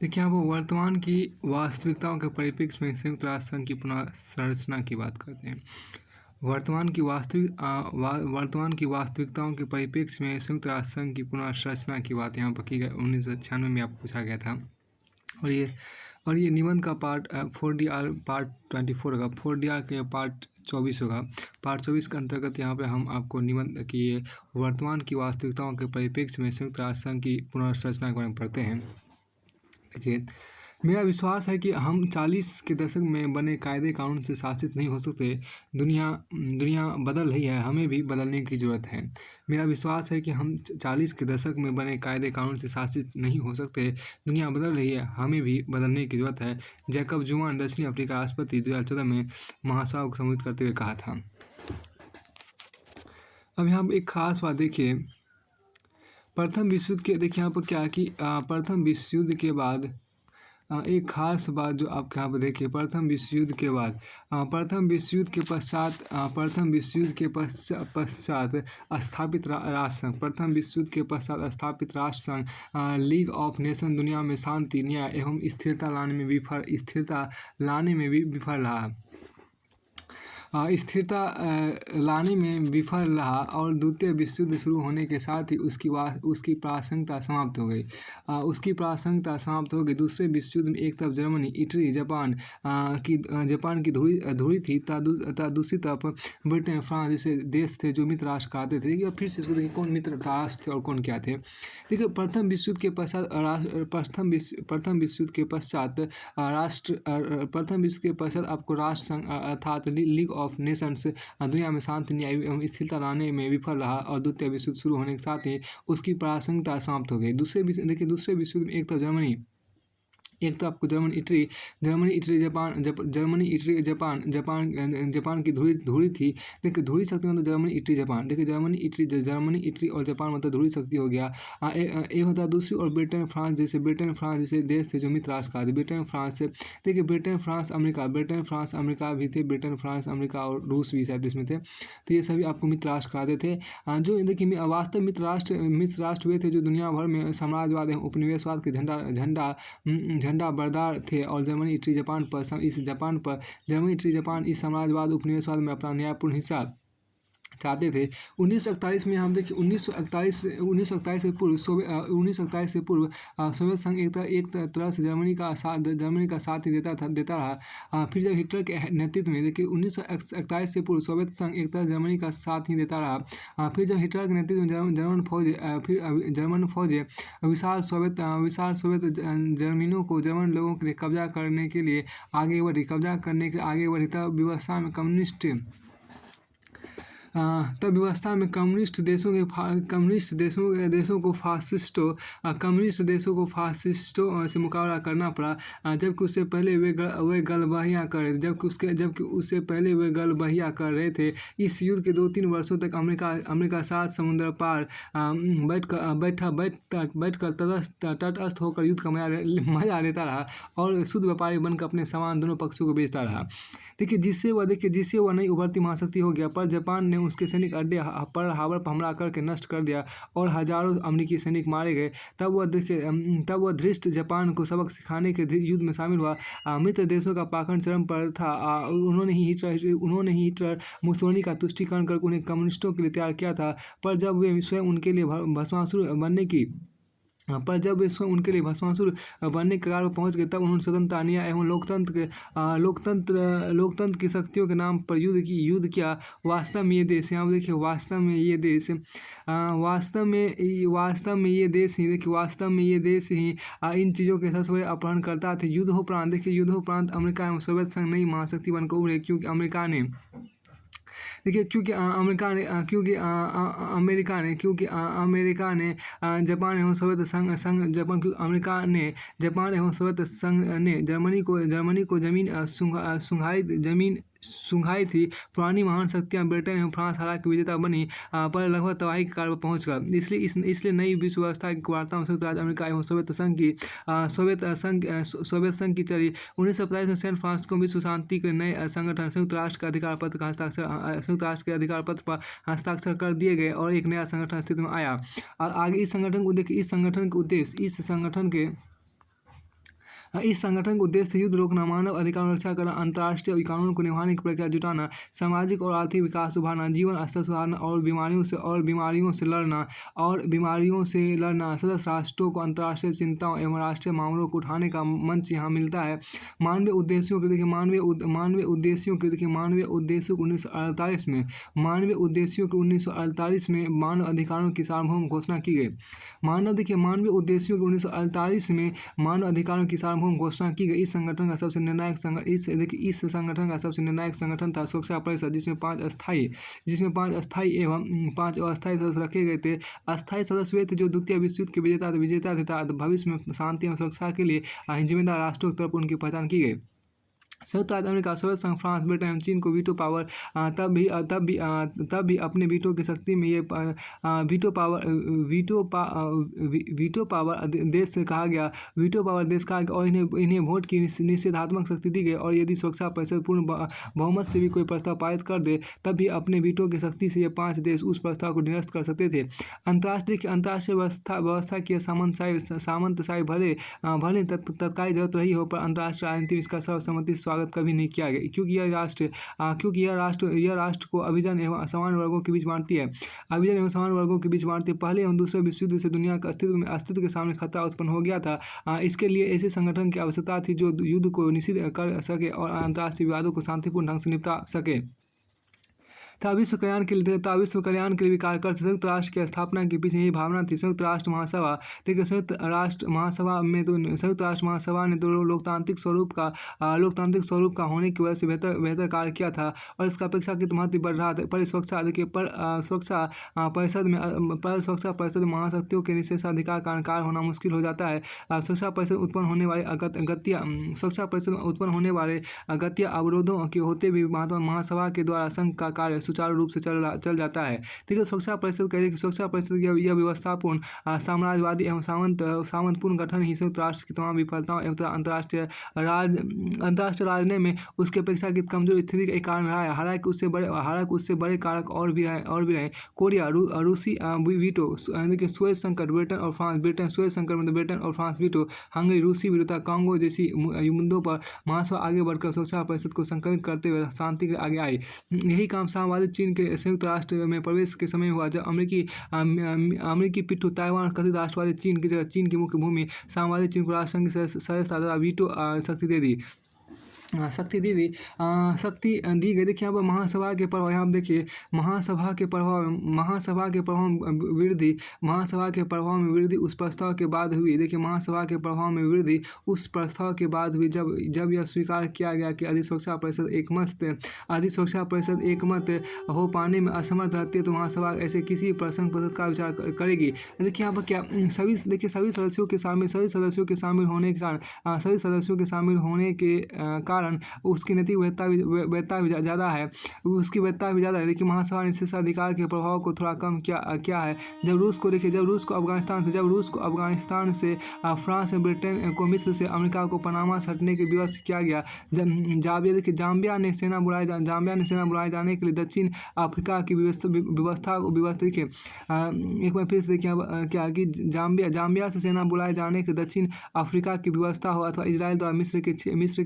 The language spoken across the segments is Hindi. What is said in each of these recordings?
देखिए, यहाँ पर वर्तमान की वास्तविकताओं के परिप्रेक्ष्य में संयुक्त राष्ट्र संघ की पुनः संरचना की बात करते हैं। वर्तमान की वास्तविकताओं के परिप्रेक्ष्य में संयुक्त राष्ट्र संघ की पुनः संरचना की बात यहाँ पर की गई 1996 में आपको पूछा गया था। और ये निबंध का पार्ट 4DR पार्ट 24 होगा, 4DR के पार्ट 24 होगा। पार्ट 24 के अंतर्गत यहाँ पे हम आपको निबंध की वर्तमान की वास्तविकताओं के परिप्रेक्ष्य में संयुक्त राष्ट्र संघ की पुनर्संरचना के बारे में पढ़ते हैं। देखिए, मेरा विश्वास है कि हम 40 के दशक में बने कायदे कानून से शासित नहीं हो सकते। दुनिया बदल रही है, हमें भी बदलने की ज़रूरत है। मेरा विश्वास है कि हम 40 के दशक में बने कायदे कानून से शासित नहीं हो सकते। दुनिया बदल रही है, हमें भी बदलने की ज़रूरत है। जैकब जुमा ने दक्षिण अफ्रीका राष्ट्रपति 2014 में महासभा को संबोधित करते हुए कहा था। अब यहाँ पर एक खास बात देखिए, प्रथम विश्व युद्ध के देखिए यहाँ पर क्या कि प्रथम विश्व युद्ध के बाद एक खास बात जो आप यहाँ पर देखिए, प्रथम विश्व युद्ध के बाद प्रथम विश्व युद्ध के पश्चात स्थापित राष्ट्र संघ, प्रथम विश्व युद्ध के पश्चात स्थापित राष्ट्र संघ लीग ऑफ नेशन दुनिया में शांति, न्याय एवं स्थिरता लाने में भी विफल रहा। स्थिरता लाने में विफल रहा और द्वितीय विश्व युद्ध शुरू होने के साथ ही उसकी प्रासंगिकता समाप्त हो गई। दूसरे विश्व युद्ध में एक तरफ जर्मनी, इटली, जापान की धुरी थी, दूसरी तरफ ब्रिटेन, फ्रांस जैसे देश थे जो मित्र राष्ट्र कहते थे। देखिए फिर से इसको देखिए, कौन मित्र राष्ट्र थे और कौन क्या थे। देखिए, प्रथम विश्व युद्ध के पश्चात आपको राष्ट्र संघ अर्थात लीग ऑफ नेशंस दुनिया में शांति, न्याय एवं स्थिरता लाने में विफल रहा और द्वितीय विश्व युद्ध शुरू होने के साथ ही उसकी प्रासंगिकता समाप्त हो गई। दूसरे विश्व युद्ध में एक तरफ एक तो आपको जर्मनी, इटली, जापान की धुरी थी। देखिए, धुरी शक्ति मतलब जर्मनी, इटली, जापान। देखिए, जर्मनी, इटली और जापान मतलब धुरी शक्ति हो गया। एक होता दूसरी और ब्रिटेन, फ्रांस जैसे देश थे जो मित्र राष्ट्र कहा। ब्रिटेन, फ्रांस से देखिए, ब्रिटेन, फ्रांस, अमेरिका भी थे। ब्रिटेन, फ्रांस, अमेरिका और रूस भी शायद इसमें थे। तो ये सभी आपको मित्र राष्ट्र कहते थे। जो देखिए वास्तव मित्र राष्ट्र वे थे जो दुनिया भर में साम्राज्यवाद एवं उपनिवेशवाद के झंडा बरदार थे और जर्मनी, इटली, जापान इस साम्राज्यवाद उपनिवेशवाद में अपना न्यायपूर्ण हिस्सा चाहते थे। 1941 में हम देखिए 1941 से पूर्व सोवियत संघ एक तरह से जर्मनी का साथ ही देता रहा। फिर जब हिटलर के नेतृत्व में देखिए 1941 से पूर्व सोवियत संघ एक तरह जर्मनी का साथ ही देता रहा। फिर जब हिटलर के नेतृत्व में जर्मन फौज विशाल सोवियत जर्मन लोगों के लिए कब्जा करने के लिए आगे बढ़ी। तब व्यवस्था में कम्युनिस्ट देशों को फासिस्टों से मुकाबला करना पड़ा। जबकि उससे पहले वे गलबहियाँ कर रहे थे। इस युद्ध के 2-3 वर्षों तक अमेरिका 7 समुद्र पार बैठकर तटस्थ होकर युद्ध का मजा लेता रहा और शुद्ध व्यापारी बनकर अपने सामान दोनों पक्षों को बेचता रहा। देखिए, जिससे वह नई उभरती महाशक्ति हो गया। पर जापान ने उसके सैनिक अड्डे पर्ल हार्बर पर हमला करके नष्ट कर दिया और हजारों अमेरिकी सैनिक मारे गए। तब वह धृष्ट जापान को सबक सिखाने के युद्ध में शामिल हुआ। मित्र देशों का पाखंड चरम पर था। उन्होंने ही हिटलर मुसोलिनी का तुष्टीकरण कर उन्हें कम्युनिस्टों के लिए तैयार किया था। पर जब वे स्वयं उनके लिए भस्मासुर बनने के कगार पर पहुंच गए, तब उन्होंने स्वतंत्रता, न्याय एवं लोकतंत्र की शक्तियों के नाम पर युद्ध किया। वास्तव में ये देश यहाँ देखिए, वास्तव में ये देश ही इन चीज़ों के सबसे बड़े अपहरणकर्ता थे। युद्धोपरांत अमेरिका एवं सोवियत संघ नई महाशक्ति बनकर उभरे, क्योंकि अमेरिका ने जापान एवं सोवियत संघ ने जर्मनी को जमीन सुंघाई थी। पुरानी महान शक्तियाँ ब्रिटेन एवं फ्रांस हालांकि विजेता बनी, पर लगभग तबाही के कारण पहुँच गए। इसलिए नई विश्व व्यवस्था की वार्ता में संयुक्त राज्य अमेरिका एवं सोवियत संघ की चली। 1945 में सैन फ्रांसिस्को में विश्व शांति के नए संगठन संयुक्त राष्ट्र के अधिकार पत्र पर हस्ताक्षर कर दिए गए और एक नया संगठन अस्तित्व में आया। और आगे इस संगठन को देखिए, इस संगठन का उद्देश्य युद्ध रोकना, मानव अधिकारों की रक्षा करना, अंतर्राष्ट्रीय कानून को निभाने की प्रक्रिया जुटाना, सामाजिक और आर्थिक विकास उभारना, जीवन स्तर सुधारना और बीमारियों से लड़ना। सदस्य राष्ट्रों को अंतर्राष्ट्रीय चिंताओं एवं राष्ट्रीय मामलों को उठाने का मंच यहाँ मिलता है। मानवीय उद्देश्यों के मानवीय उद्देश्यों को 1948 में मानव अधिकारों की सार्वभौम घोषणा की गई। मानवीय उद्देश्यों के 1948 में मानव अधिकारों की सार्वभौम घोषणा की गई। इस संगठन का सबसे निर्णायक संगठन था सुरक्षा परिषद, जिसमें 5 अस्थायी एवं 5 अस्थायी सदस्य रखे गए थे। अस्थायी सदस्य वे थे जो द्वितीय विश्व युद्ध के विजेता थे तथा भविष्य में शांति एवं सुरक्षा के लिए जिम्मेदार राष्ट्रों की तरफ उनकी पहचान की गई। संयुक्त राज्य अमेरिका, सोवियत संघ, फ्रांस, ब्रिटेन एवं चीन को वीटो पावर तब भी अपने वीटो की शक्ति में ये वीटो पावर देश कहा गया और इन्हें वोट की निषेधात्मक शक्ति दी गई। और यदि सुरक्षा परिषद पूर्ण बहुमत से भी कोई प्रस्ताव पारित कर दे तब भी अपने वीटो की शक्ति से ये 5 देश उस प्रस्ताव को निरस्त कर सकते थे। अंतर्राष्ट्रीय व्यवस्था की सामंतशाही भले तत्काल जरूरत रही हो, पर अंतर्राष्ट्रीय राजनीति में इसका सर्वसम्मति स्वागत कभी नहीं किया गया, क्योंकि यह राष्ट्र को अभिजन एवं सामान्य वर्गों के बीच बांटती है। पहले एवं दूसरे विश्व युद्ध से दुनिया का अस्तित्व के सामने खतरा उत्पन्न हो गया था। इसके लिए ऐसे संगठन की आवश्यकता थी जो युद्ध को निषिद्ध कर सके और अंतर्राष्ट्रीय विवादों को शांतिपूर्ण ढंग से निपटा सके तथा विश्व कल्याण के लिए भी कार्य कर। संयुक्त राष्ट्र की स्थापना के पीछे यही भावना थी। संयुक्त राष्ट्र महासभा संयुक्त राष्ट्र महासभा ने तो लोकतांत्रिक स्वरूप का होने की वजह से बेहतर कार्य किया था और इसका अपेक्षाकृत महत्व बढ़ रहा था। पर सुरक्षा परिषद में महाशक्तियों के निषेधाधिकार के कारण कार्य होना मुश्किल हो जाता है। सुरक्षा परिषद में उत्पन्न होने वाले गतियाँ अवरोधों के होते भी महासभा के द्वारा संघ का कार्य सुचारू रूप से चल जाता है। ठीक है, सुरक्षा परिषद यह व्यवस्थापूर्ण साम्राज्यवादी एवं सामंतपूर्ण गठन ही संयुक्त राष्ट्र की तमाम विफलताओं एवं अंतर्राष्ट्रीय राजनीति में उसके अपेक्षाकृत कमजोर स्थिति का एक कारण रहा है। हालांकि उससे बड़े कारक और भी रहे। कोरिया, रूसी वीटो, सुएज संकट, ब्रिटेन और फ्रांस वीटो, हंगरी, रूसी विरोधता, कांगो जैसी मुद्दों पर महासभा आगे बढ़कर सुरक्षा परिषद को संक्रमित करते हुए शांति के आगे आई। यही काम साम्यवादी चीन के संयुक्त राष्ट्र में प्रवेश के समय हुआ, जब अमेरिकी पिट्ठू ताइवान और कथित राष्ट्रवादी चीन की जगह चीन की मुख्य भूमि साम्यवादी चीन को राष्ट्रसंघ की सदस्यता वीटो शक्ति दी गई। देखिए यहाँ पर महासभा के प्रभाव, यहाँ देखिए महासभा के प्रभाव में वृद्धि उस प्रस्ताव के बाद हुई। देखिए महासभा के प्रभाव में वृद्धि उस प्रस्ताव के बाद हुई जब यह स्वीकार किया गया कि यदि सुरक्षा परिषद एकमत हो पाने में असमर्थ रहती है तो महासभा ऐसे किसी प्रसंग का विचार करेगी। देखिए यहाँ पर क्या सभी सदस्यों के शामिल होने के कारण उसकी नैतिक वैधता भी ज़्यादा है। देखिए महासभा ने निषेधाधिकार के प्रभाव को थोड़ा कम किया है। जब रूस को अफगानिस्तान से फ्रांस में, ब्रिटेन को मिस्र से, अमेरिका को पनामा से हटने की व्यवस्था किया गया। जाम्बिया ने सेना बुलाए जाने के लिए दक्षिण अफ्रीका की व्यवस्था देखिए एक बार फिर से देखिए क्या कि जाम्बिया से सेना बुलाए जाने के दक्षिण अफ्रीका की व्यवस्था हो अथवा इजराइल द्वारा मिस्र के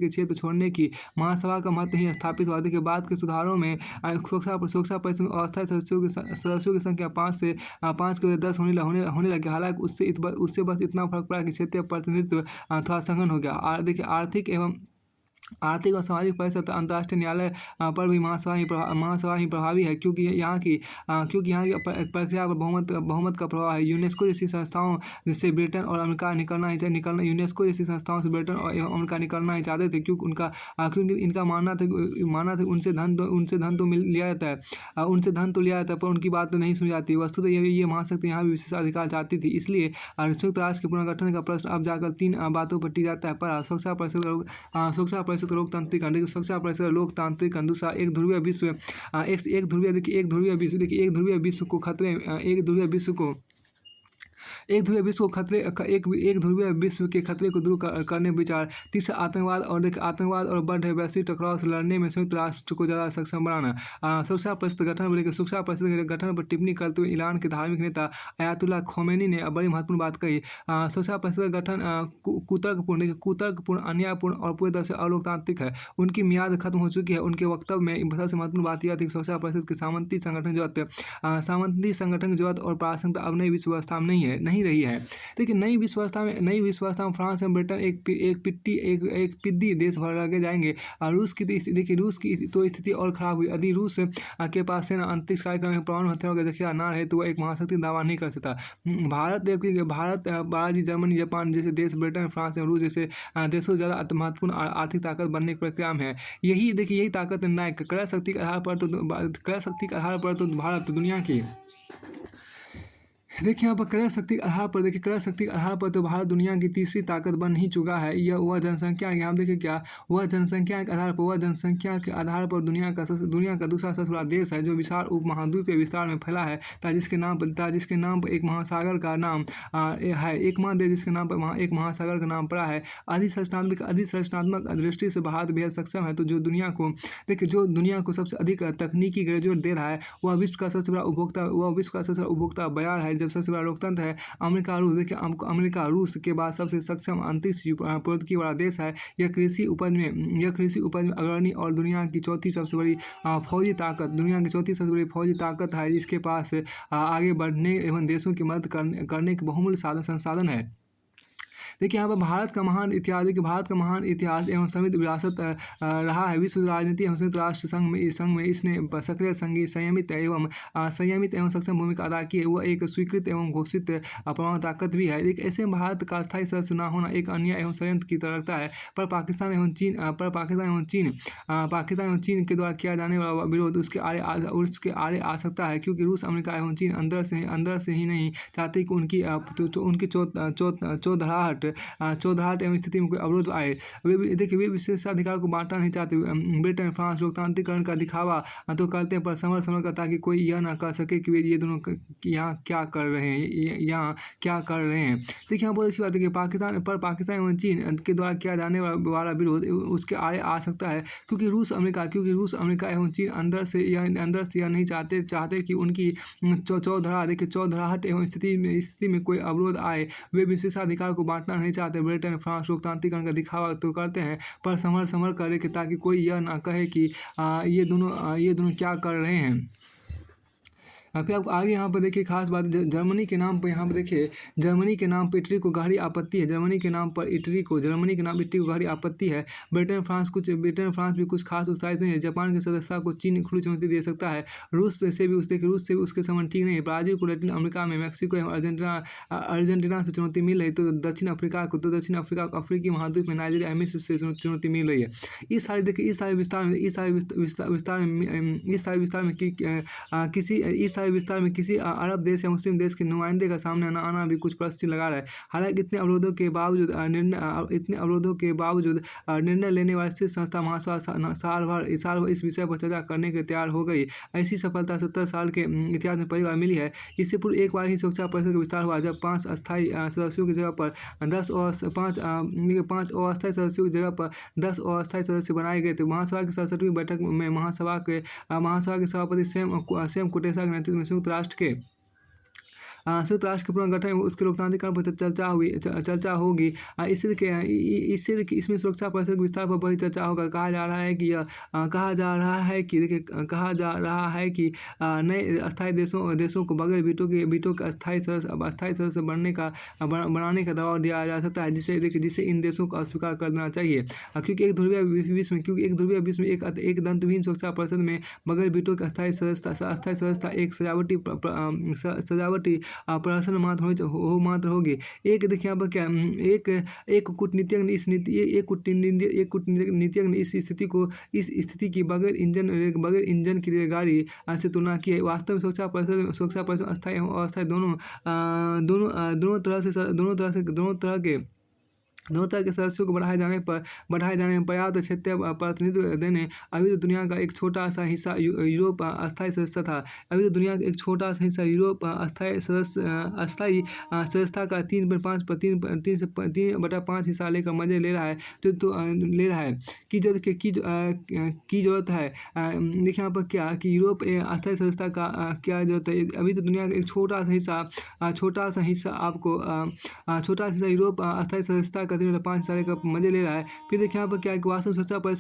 क्षेत्र छोड़ने की महासभा का मत ही स्थापित हुआ। के बाद के सुधारों में सुरक्षा परिषद में अस्थायी सदस्यों की संख्या 5 के बजाय 10 होने लगे। हालांकि उससे बस इतना फर्क पड़ा कि क्षेत्रीय प्रतिनिधित्व थोड़ा सघन हो गया। देखिए आर्थिक और सामाजिक परिषद अंतर्राष्ट्रीय न्यायालय पर भी महासभा ही प्रभावी है, क्योंकि यहाँ की प्रक्रिया पर बहुमत का प्रभाव है। यूनेस्को जैसी संस्थाओं जिससे ब्रिटेन और अमेरिका निकलना ही चाहते थे, क्योंकि इनका मानना था उनसे धन तो लिया जाता है, पर उनकी बात तो नहीं सुनी जाती। वस्तुतः ये महाशक्ति यहाँ भी विशेष अधिकार चाहती थी। इसलिए संयुक्त राष्ट्र के पुनर्गठन का प्रश्न अब जाकर 3 बातों पर टिक जाता है। पहला, सुरक्षा परिषद लोकतांत्रिक, दूसरा एक ध्रुवीय विश्व एक ध्रुवीय विश्व को खतरे एक ध्रुवीय विश्व के खतरे को दूर करने पर विचार। तीसरा आतंकवाद और देखिए आतंकवाद और बढ़ रहे वैश्विक टकराव से लड़ने में संयुक्त राष्ट्र को ज़्यादा सक्षम बनाना। सुरक्षा परिषद गठन पर सुरक्षा परिषद के गठन पर टिप्पणी करते हुए ईरान के धार्मिक नेता अयातुल्ला खोमेनी ने बड़ी महत्वपूर्ण बात कही। सुरक्षा परिषद का गठन कुतर्कपूर्ण अन्यायपूर्ण और पूरी तरह से अलोकतांत्रिक है। उनकी मियाद खत्म हो चुकी है। उनके वक्तव्य में सबसे महत्वपूर्ण बात यह थी कि सुरक्षा परिषद के सामंती संगठन की जरूरत और प्रासंगिकता अब नई विश्व व्यवस्था में नहीं रही है। देखिए नई विश्व व्यवस्था में फ्रांस एवं ब्रिटेन एक पिद्दी देश भर लगे जाएंगे। रूस की तो स्थिति और खराब हुई। यदि रूस के पास सेना अंतरिक्ष कार्यक्रम में परमाणु हथियारों का जखीरा न रहे तो वह एक महाशक्ति दावा नहीं कर सकता। भारत ब्राजील जर्मनी जापान जैसे देश ब्रिटेन फ्रांस एवं रूस जैसे देशों ज़्यादा महत्वपूर्ण आर्थिक ताकत बनने की प्रक्रिया में है। यही ताकत निर्णायक क्रय शक्ति के आधार पर तो भारत दुनिया की देखिए यहाँ पर क्रय शक्ति के आधार पर तो भारत दुनिया की तीसरी ताकत बन ही चुका है। यह वह जनसंख्या है। यहाँ देखिए क्या वह जनसंख्या के आधार पर दुनिया का दूसरा सबसे बड़ा देश है जो विशाल उपमहाद्वीपीय विस्तार में फैला है जिसके नाम पर एक महासागर का नाम है। एक महादेश जिसके नाम पर एक महासागर का नाम पड़ा है। अधिसंरचनात्मक दृष्टि से भारत बेहद सक्षम है। तो जो दुनिया को सबसे अधिक तकनीकी ग्रेजुएट दे रहा है वह विश्व का सबसे बड़ा उपभोक्ता बाजार है। जब सबसे बड़ा लोकतंत्र है अमेरिका रूस के बाद सबसे सक्षम अंतरिक्ष प्रौद्योगिकी वाला देश है। यह कृषि उपज में अग्रणी और दुनिया की चौथी सबसे बड़ी फौजी ताकत है। इसके पास आगे बढ़ने एवं देशों की मदद करने के बहुमूल्य संसाधन है। देखिए यहाँ पर भारत का महान इतिहास एवं समृद्ध विरासत रहा है। विश्व राजनीति एवं संयुक्त राष्ट्र संघ में इसने सक्रिय संयमित एवं सक्षम भूमिका अदा की है। वह एक स्वीकृत एवं घोषित परमाणु ताकत भी है। एक ऐसे में भारत का स्थायी सदस्य न होना एक अन्याय एवं षड्यंत्र की तरह लगता है। पर पाकिस्तान एवं चीन के द्वारा किया जाने वाला विरोध उसके आड़े आ सकता है क्योंकि रूस अमेरिका एवं चीन अंदर से ही नहीं चाहते कि उनकी चौधराहट एवं स्थिति में कोई अवरोध आए। वे विशेषाधिकार को बांटना नहीं चाहते। ब्रिटेन फ्रांस लोकतांत्रिकरण का दिखावा तो करते हैं पर समझ कर ताकि कोई यह ना कह सके कि वे ये दोनों यहाँ क्या कर रहे हैं। देखिए यहाँ बहुत अच्छी बात है कि पाकिस्तान एवं चीन के द्वारा किया जाने वाला विरोध उसके आड़े आ सकता है क्योंकि रूस अमेरिका एवं चीन अंदर से यह नहीं चाहते कि उनकी चौधराहट एवं स्थिति में कोई अवरोध आए। वे विशेषाधिकार को बांटना नहीं चाहते। ब्रिटेन फ्रांस लोकतांत्रिकरण का दिखावा तो करते हैं पर संभल कर ताकि कोई यह ना कहे कि ये दोनों क्या कर रहे हैं। फिर आपको आगे यहाँ पर देखिए खास बात जर्मनी के नाम पर यहाँ पर देखिए जर्मनी के नाम पर इटली को गहरी आपत्ति है। जर्मनी के नाम इटली को गहरी आपत्ति है। ब्रिटेन फ्रांस भी कुछ खास उत्साहित नहीं है। जापान की सदस्यता को चीन खुली चुनौती दे सकता है। रूस से भी उसके संबंध ठीक नहीं है। ब्राजील को लैटिन अमेरिका में मैक्सिको एवं अर्जेंटीना से चुनौती मिल रही तो दक्षिण अफ्रीका को अफ्रीकी महाद्वीप में नाइजीरिया मिस्र से चुनौती मिल रही है। इस सारे विस्तार में किसी अरब देश या मुस्लिम देश के नुमाइंदे का सामने आना भी कुछ प्रश्न लगा रहा है। हालांकि इतने अवरोधों के बावजूद निर्णय लेने वाली शीर्ष संस्था महासभा साल भर इस विषय पर चर्चा करने के तैयार हो गई। ऐसी सफलता 70 साल के इतिहास में पहली बार मिली है। इससे पूर्व एक बार ही सुरक्षा परिषद का विस्तार हुआ जब 5 अस्थायी सदस्यों की जगह पर 10 अस्थायी सदस्य बनाए गए थे। महासभा की 67वीं बैठक में महासभा के सभापति सेम कुटेसा के नेतृत्व में संयुक्त राष्ट्र के पुनर्गठन में उसके लोकतांत्रिकरण पर चर्चा होगी। इसमें सुरक्षा परिषद के विस्तार पर बड़ी चर्चा होगा। कहा जा रहा है कि नए अस्थायी देशों को बगैर वीटो के अस्थायी सदस्य बनाने का दबाव दिया जा सकता है जिसे इन देशों को अस्वीकार कर देना चाहिए। क्योंकि एक ध्रुवीय विश्व में एक दंतविहीन सुरक्षा परिषद में बगैर वीटो के अस्थायी सदस्यता एक सजावटी प्रहसन मात्र होगी। एक देखिए यहाँ पर क्या एक कूटनीतिज्ञ ने इस स्थिति की बगैर इंजन की रेलगाड़ी से तुलना की है। वास्तव में सुरक्षा परिषद अस्थायी एवं अस्थायी दोनों तरह के दोनों तरह के सदस्यों को बढ़ाए जाने में पर्याप्त क्षेत्रीय प्रतिनिधित्व देने। अभी तो दुनिया का एक छोटा सा हिस्सा यूरोप अस्थायी सदस्य था। अभी तो दुनिया का एक छोटा सा हिस्सा यूरोप अस्थायी सदस्यता का 3/5 हिस्सा लेकर मजे ले रहा है। ले रहा है की जरूरत है। देखिए यहाँ पर क्या कि यूरोप अस्थायी सदस्यता का क्या जरूरत है। अभी तो दुनिया का एक छोटा सा हिस्सा आपको छोटा सा यूरोप अस्थायी सदस्यता का 3/5 हिस्सा लेकर मजे ले रहा है। फिर देखिए यहाँ पर क्या है कि वास्तव सुरक्षा पर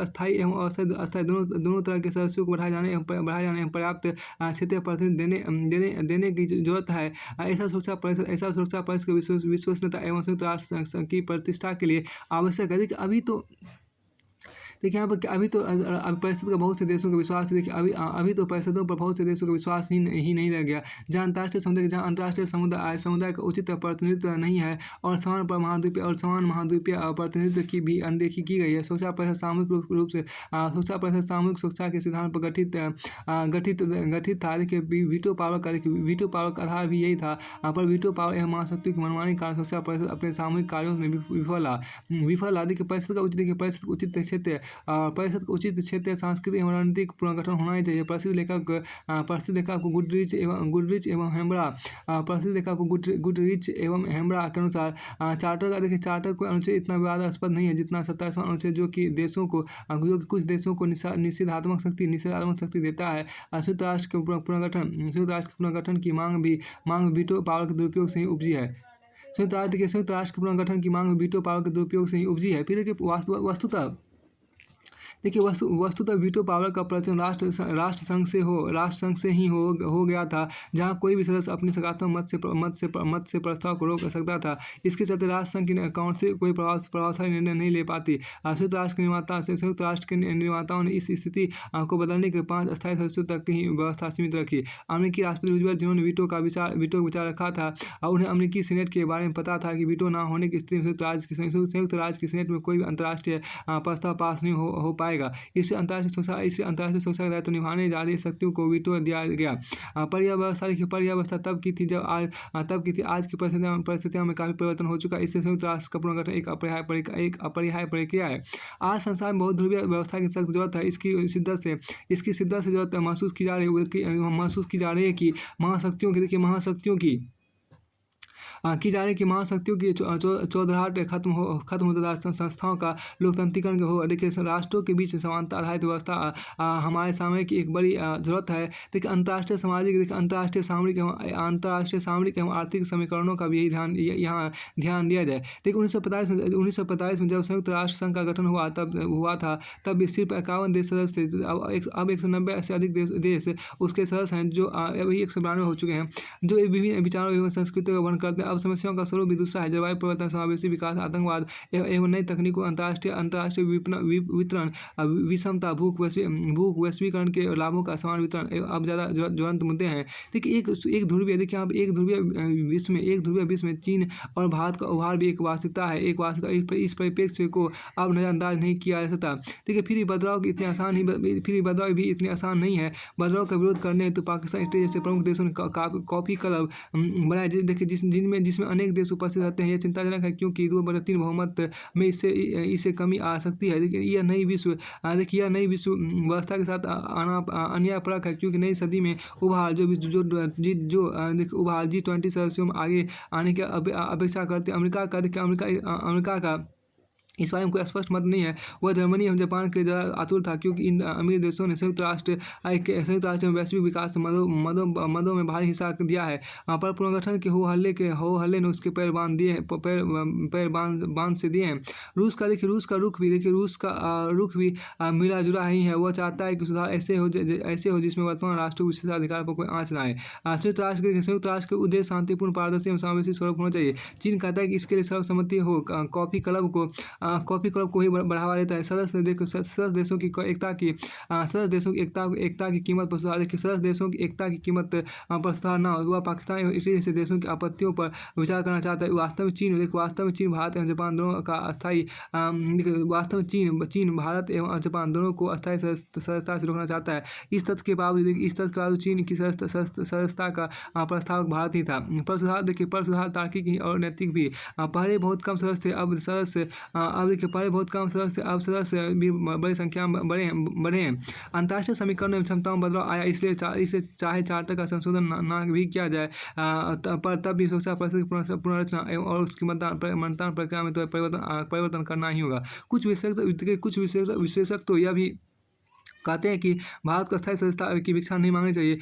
अस्थायी एवं अस्थायी दोनों तरह के सदस्यों को बढ़ाए जाने एवं पर्याप्त क्षेत्रीय प्रतिनिधित्व देने की जरूरत है। ऐसा सुरक्षा परिषद की विश्वसनीयता एवं संयुक्त राष्ट्र की प्रतिष्ठा के लिए आवश्यक है। देखिए यहाँ पर अभी तो परिषद का बहुत से देशों का विश्वास, देखिए अभी तो परिषदों पर बहुत से देशों का विश्वास ही नहीं रह गया। जहाँ अंतर्राष्ट्रीय समुदाय का उचित प्रतिनिधित्व नहीं है और समान महाद्वीपीय प्रतिनिधित्व की भी अनदेखी की गई है। सुरक्षा परिषद सामूहिक रूप से सामूहिक सुरक्षा के सिद्धांत पर गठित था। देखिए वीटो पावर का आधार भी यही था। पर वीटो पावर एवं महाशक्तियों की मनमानी के कारण सुरक्षा परिषद अपने सामूहिक कार्यों में विफल रहा। देखिए परिषद का उचित क्षेत्र परिषद को उचित क्षेत्रीय सांस्कृतिक एवं रणनीतिक पुनर्गठन होना ही चाहिए। प्रसिद्ध लेखक गुडरिच एवं हेम्ब्रा के अनुसार चार्टर को अनुच्छेद इतना विवादास्पद नहीं है जितना 27वां अनुच्छेद, जो कि कुछ देशों को निषेधात्मक शक्ति देता है। संयुक्त राष्ट्र के पुनर्गठन की मांग वीटो पावर के दुरुपयोग से ही उपजी है। संयुक्त राष्ट्र के पुनर्गठन की मांग वीटो पावर के दुरुपयोग से ही उपजी है। फिर वस्तुतः वीटो पावर का प्रचलन राष्ट्र संघ से ही हो गया था, जहां कोई भी सदस्य अपने सकारात्मक मत से प्रस्ताव को रोक सकता था। इसके चलते राष्ट्र संघ की काउंसिल कोई प्रभावशाली निर्णय नहीं ले पाती। संयुक्त राष्ट्र के निर्माताओं ने इस स्थिति को बदलने के 5 अस्थायी सदस्यों तक की व्यवस्था सीमित रखी। अमेरिकी राष्ट्रपति रूजवेल्ट, जिन्होंने वीटो का विचार रखा था, उन्हें अमेरिकी सीनेट के बारे में पता था कि वीटो न होने की स्थिति में संयुक्त राज्य की सीनेट में कोई भी अंतर्राष्ट्रीय प्रस्ताव पास नहीं हो पाएगा। इससे अंतर्राष्ट्रीय सुरक्षा का दायित्व निभाने जा रही शक्तियों को वीटो दिया गया। पर यह व्यवस्था तब की थी आज की परिस्थितियों में काफी परिवर्तन हो चुका है। इससे संयुक्त राष्ट्र का पुनर्गठन एक अपरिहार्य प्रक्रिया है। आज संसार में बहुत ध्रुवीय व्यवस्था की सख्त जरूरत है। इसकी शिद्दत से जरूरत महसूस की जा रही है कि महाशक्तियों की चौधराहट खत्म हो, संस्थाओं का लोकतंत्रीकरण हो। देखिए राष्ट्रों के बीच समानता आधारित व्यवस्था हमारे समय की एक बड़ी जरूरत है। देखिए अंतर्राष्ट्रीय सामरिक एवं आर्थिक समीकरणों का भी यहाँ ध्यान दिया जाए। देखिए 1945 में जब संयुक्त राष्ट्र संघ का गठन हुआ था तब सिर्फ 51 देश सदस्य थे। अब 190 से अधिक देश उसके सदस्य हैं, जो अभी 192 हो चुके हैं, जो विभिन्न विचारों एवं संस्कृतियों का वर्णन करते हैं। अब समस्याओं का स्वरूप भी दूसरा है। जलवायु परिवर्तन, समावेशी विकास, आतंकवाद एवं नई तकनीकों, अंतर्राष्ट्रीय वितरण, विषमता, भूख वैश्वीकरण के लाभों का समान वितरण अब ज़्यादा ज्वलंत मुद्दे हैं। देखिए एक ध्रुवीय विश्व में चीन और भारत का उभार भी एक वास्तविकता है। इस परिप्रेक्ष्य को अब नजरअंदाज नहीं किया जा सकता। देखिए फिर भी बदलाव भी इतने आसान नहीं है। बदलाव का विरोध करने हेतु पाकिस्तान जैसे प्रमुख देशों ने कॉफी क्लब बनाए। देखिए जिसमें अनेक देश उपस्थित रहते हैं। यह चिंताजनक है क्योंकि 2/3 बहुमत में इससे कमी आ सकती है। लेकिन यह नई विश्व व्यवस्था के साथ अन्यायपरक है, क्योंकि नई सदी में उभार उभार G20 सदस्यों में आगे आने की अपेक्षा करते हैं। अमेरिका का इस बारे में कोई स्पष्ट मत नहीं है। वह जर्मनी एवं जापान के लिए ज़्यादा आतुर था, क्योंकि इन अमीर देशों ने संयुक्त राष्ट्र में वैश्विक विकास मदों में भारी हिस्सा दिया है। पर पुनर्गठन के हो हल्ले ने उसके पैर बांध से दिए हैं। रूस का रुख भी मिला जुला ही है। वह चाहता है कि सुधार ऐसे हो जिसमें वर्तमान राष्ट्रों के विशेषाधिकार पर कोई आँच न आए। संयुक्त राष्ट्र के उद्देश्य शांतिपूर्ण, पारदर्शी एवं समावेशी स्वरूप होना चाहिए। चीन कहता है कि इसके लिए सर्वसम्मति हो। कॉफी क्लब को कॉफ़ी क्लब को ही बढ़ावा देता है। सदस्य देशों की एकता की सदस्य देशों की एकता की कीमत पर सुधार। देखिए, सदस्य देशों की एकता की कीमत पर सुधार ना हो, वह पाकिस्तान एवं इटली जैसे देशों की आपत्तियों पर विचार करना चाहता है। वास्तव में चीन भारत एवं जापान दोनों का अस्थायी वास्तव में चीन भारत एवं जापान दोनों को अस्थायी सदस्यता से रोकना चाहता है। इस तथ्य के बावजूद चीन की सदस्यता का प्रस्तावक भारत ही था। पर सुधार तार्किक और नैतिक भी। पहले बहुत कम सदस्य थे, अब देखिए पहले बहुत कम सदस्य अब सदस्य भी बड़ी संख्या में बढ़े हैं। अंतर्राष्ट्रीय समीकरणों में क्षमताओं में बदलाव आया, इसलिए चाहे चार्टर का संशोधन ना भी किया जाए, पर तब भी सुरक्षा परिषद की पुनर्रचना और उसकी मतदान प्रक्रिया में तो परिवर्तन करना ही होगा। कुछ विशेषज्ञ तो यह भी कहते हैं कि भारत को अस्थायी सदस्यता की भिक्षा नहीं मांगनी चाहिए।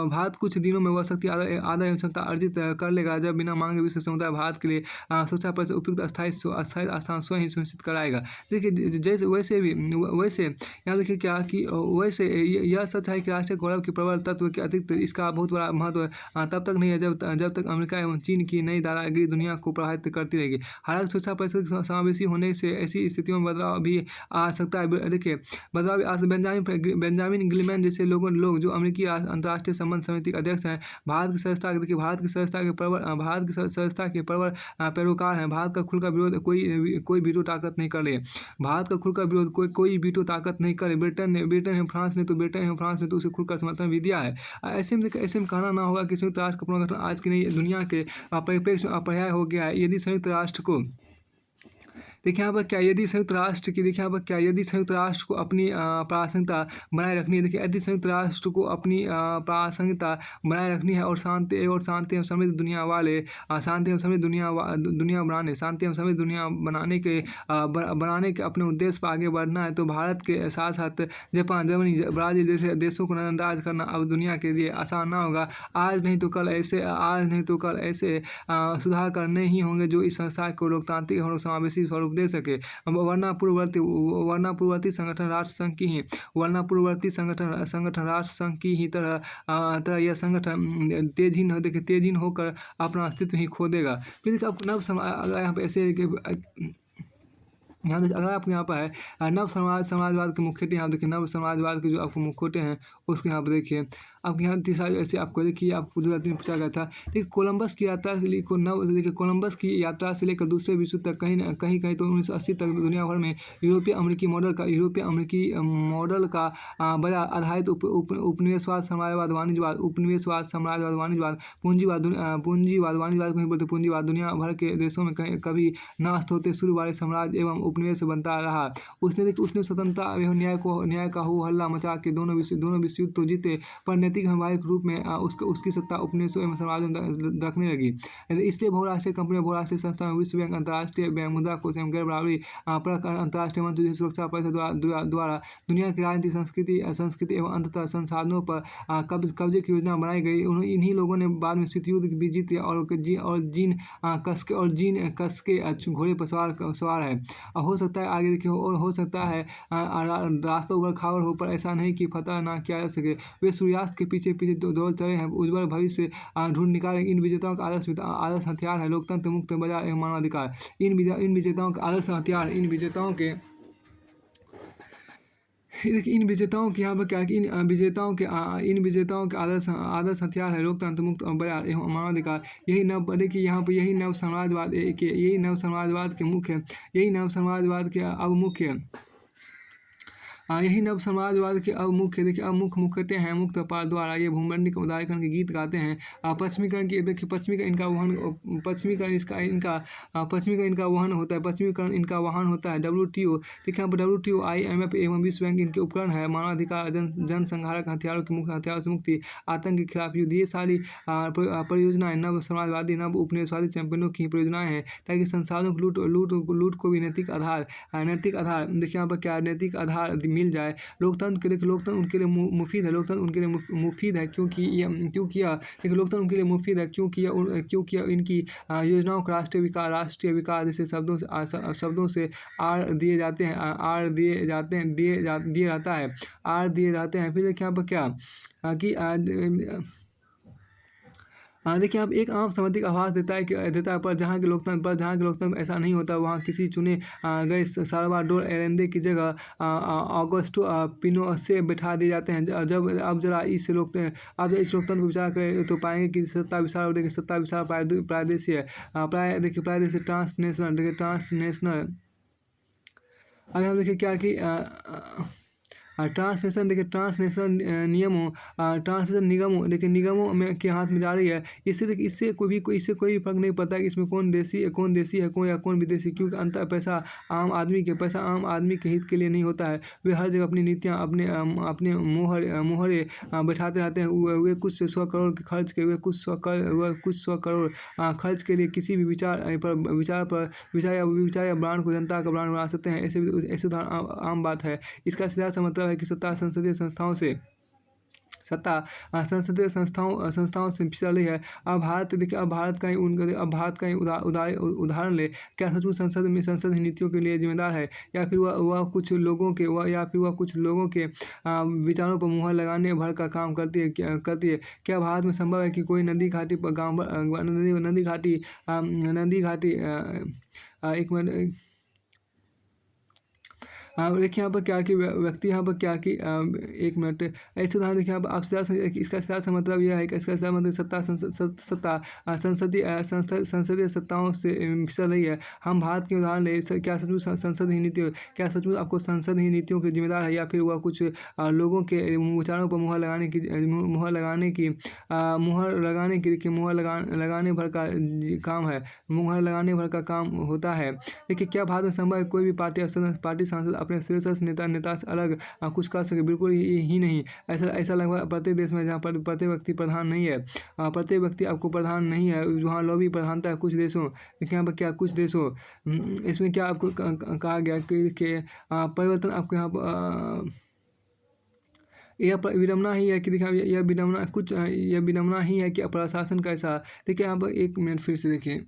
भारत कुछ दिनों में वह शक्ति आधा एवं क्षमता अर्जित कर लेगा जब बिना मांगे विश्व समुदाय भारत के लिए सुरक्षा परिषद उपयुक्त अस्थायी स्थान स्वयं ही सुनिश्चित कराएगा। देखिए, जैसे वैसे यहाँ देखिए क्या कि वैसे यह सच है कि राष्ट्रीय गौरव के प्रबल तत्व के अतिरिक्त इसका बहुत बड़ा महत्व तब तक नहीं है जब तक अमेरिका एवं चीन की नई दादागिरी दुनिया को प्रभावित करती रहेगी। हालांकि सुरक्षा परिषद समावेशी होने से ऐसी स्थितियों में बदलाव भी आ सकता है। देखिए, बदलाव भी बेंजामिन गिलमैन जैसे लोग जो अमेरिकी अंतर्राष्ट्रीय संबंध समिति के अध्यक्ष हैं, भारत की सदस्यता के प्रबल पैरोकार हैं। भारत का खुलकर विरोध कोई वीटो ताकत नहीं कर रही है। भारत का खुलकर विरोध कोई वीटो ताकत नहीं करे। ब्रिटेन एवं फ्रांस ने तो उसे खुलकर समर्थन भी दिया है। ऐसे में कहना ना होगा कि संयुक्त राष्ट्र का पुनर्गठन आज की नई दुनिया के परिप्रेक्ष्य में अपर्याय हो गया है। यदि संयुक्त राष्ट्र को देखिए यहाँ पर क्या यदि संयुक्त राष्ट्र को अपनी प्रासंगिकता बनाए रखनी है। देखिए, यदि संयुक्त राष्ट्र को अपनी प्रासंगिकता बनाए रखनी है और शांति एवं समृद्ध दुनिया बनाने के अपने उद्देश्य पर आगे बढ़ना है, तो भारत के साथ साथ जापान, जर्मनी, ब्राज़ील जैसे देशों को नज़रअंदाज करना अब दुनिया के लिए आसान ना होगा। आज नहीं तो कल ऐसे सुधार करने ही होंगे जो इस संस्था को लोकतांत्रिक और समावेशी स्वरूप दे सके। वरना पूर्ववर्ती संगठन राष्ट्र संघ की ही तरह यह संगठन तेजहीन होकर अपना अस्तित्व ही खो देगा। फिर अब अगर यहाँ पे ऐसे अगर आपके यहाँ पर है समाजवाद के मुख्यतः यहाँ देखिए नव समाजवाद के जो आपको मुखौटे हैं उसके यहाँ पर देखिए आपके यहाँ तीसरा ऐसे आपको देखिए आपको 2003 पूछा गया था। देखिए, कोलंबस की यात्रा से लेकर दूसरे विश्व तक कहीं तो 1980 तक दुनिया भर में यूरोपीय अमेरिकी मॉडल का बाजार आधारित उपनिवेशवाद, साम्राज्यवाद, वाणिज्यवाद, पूंजीवाद वाणिज्यवाद कहीं बोलते पूंजीवाद दुनिया भर के देशों में कभी नाश होते शुरू वाले साम्राज्य एवं उपनिवेश बनता रहा। उसने स्वतंत्रता एवं न्याय का हो हल्ला मचा के दोनों विश्व युद्ध तो जीते, पर नैतिक व्यावहारिक रूप में उसकी सत्ता उपनिवेशों एवं समाजों में रखने लगी। इसलिए बहुराष्ट्रीय कंपनियां, बहुराष्ट्रीय संस्थाएं, विश्व बैंक, अंतर्राष्ट्रीय बैंक, मुद्रा कोष एवं गैर बराबरी परक अंतर्राष्ट्रीय मंच जैसे सुरक्षा परिषद द्वारा दुनिया की राजनीति, संस्कृति एवं अंततः संसाधनों पर कब्जे की योजना बनाई गई। इन्हीं लोगों ने बाद में शीत युद्ध भी जीत लिया और जीन कस के घोड़े पर सवार है। हो सकता है आगे देखिए और हो सकता है रास्ता उबड़ खाबड़ हो, पर ऐसा नहीं कि फतह ना किया जा सके। वे सूर्यास्त के पीछे दौड़ चले हैं, उज्ज्वल भविष्य ढूंढ निकाले। इन विजेताओं का आदर्श हथियार है लोकतंत्र, मुक्त बाजार एवं मानवाधिकार। इन विजेताओं के आदर्श हथियार इन विजेताओं के यहाँ पर क्या कि इन विजेताओं के आदर्श हथियार है लोकतंत्र, मुक्त बाजार एवं मानवाधिकार। यही नव समाजवाद के अब मुख्यतः हैं मुक्त व्यापार द्वारा ये भूमंडलीकरण उदारीकरण के गीत गाते हैं। पश्चिमीकरण इनका वाहन होता है। WTO देखिए यहाँ पर WTO, IMF एवं विश्व बैंक इनके उपकरण है। मानवाधिकार, जनसंहारक हथियारों से मुक्ति, आतंक के खिलाफ युद्ध, ये सारी परियोजनाएं नव समाजवादी, नव उपनिवेशवादी चैंपियनों की परियोजनाएं हैं, ताकि संसाधनों लूट को भी नैतिक आधार देखिए यहाँ पर क्या नैतिक आधार मिल जाए। लोकतंत्र उनके लिए मुफीद है क्योंकि इनकी योजनाओं को राष्ट्रीय विकास जैसे शब्दों से आर दिए जाते हैं। फिर देखिए यहाँ पर क्या कि देखिए आप एक आम सहमति का आभास देता है, पर जहाँ के लोकतंत्र में ऐसा नहीं होता, वहाँ किसी चुने गए साल्वाडोर एलेंदे की जगह ऑगस्टो पिनोशे बैठा दिए जाते हैं। जब अब जरा इस लोकतंत्र पर विचार करें तो पाएंगे कि सत्ता विशाल, और देखिए सत्ता विशाल प्रायदेशीय है, देखिए प्रायदेशीय ट्रांसनेशनल, देखिए ट्रांसनेशनल। अभी हम देखिए क्या कि ट्रांसलेशन, देखिए ट्रांसलेशन निगमों, देखिए निगमों में के हाथ में जा रही है। इससे देखिए इससे कोई भी फर्क नहीं पड़ता कि इसमें कौन देसी है, कौन या कौन विदेशी, क्योंकि अंतर पैसा आम आदमी के हित के लिए नहीं होता है। वे हर जगह अपनी नीतियाँ, अपने मोहरे बैठाते रहते हैं। वे कुछ सौ करोड़ के खर्च के वे कुछ सौ करोड़ खर्च के लिए किसी भी विचार या ब्रांड को जनता का ब्रांड बना सकते हैं। ऐसे उदाहरण आम बात है। इसका सीधा सा मतलब है कि संसदीय संस्थाओं से फिसल रही है। अब भारत का ही उदाहरण ले। क्या सचमुच संसद ही नीतियों के लिए जिम्मेदार है, या फिर वह कुछ लोगों के विचारों पर मुहर लगाने भर का काम करती है? क्या भारत में संभव है कि कोई नदी घाटी पर एक मिनट, देखिए यहाँ पर क्या कि व्यक्ति यहाँ पर क्या कि एक मिनट, ऐसे उदाहरण देखिए आप इसका सीधा सा मतलब यह है कि इसका सीधा मतलब संसदीय सत्ताओं से फिसल रही है। हम भारत के उदाहरण ले। क्या सचमुच आपको संसद ही नीतियों के जिम्मेदार है, या फिर वह कुछ लोगों के विचारों पर मुहर लगाने की देखिए लगाने भर का काम है, मुहर लगाने भर का काम होता है। देखिए क्या भारत में संभव है कोई भी पार्टी सांसद अपने शीर्ष नेता से अलग कुछ कर सके? बिल्कुल ही नहीं। ऐसा लगभग प्रत्येक देश में, जहाँ पर प्रत्येक व्यक्ति प्रधान नहीं है, प्रत्येक व्यक्ति आपको प्रधान नहीं है, वहाँ लॉबी प्रधानता है कुछ देशों। देखिए यहाँ पर क्या कुछ देशों, इसमें क्या आपको कहा गया कि परिवर्तन आपको यहाँ पर यह विडम्बना ही है कि देखिए यह विडम्बना ही है कि प्रशासन कैसा। देखिए यहाँ पर एक मिनट फिर से देखिए,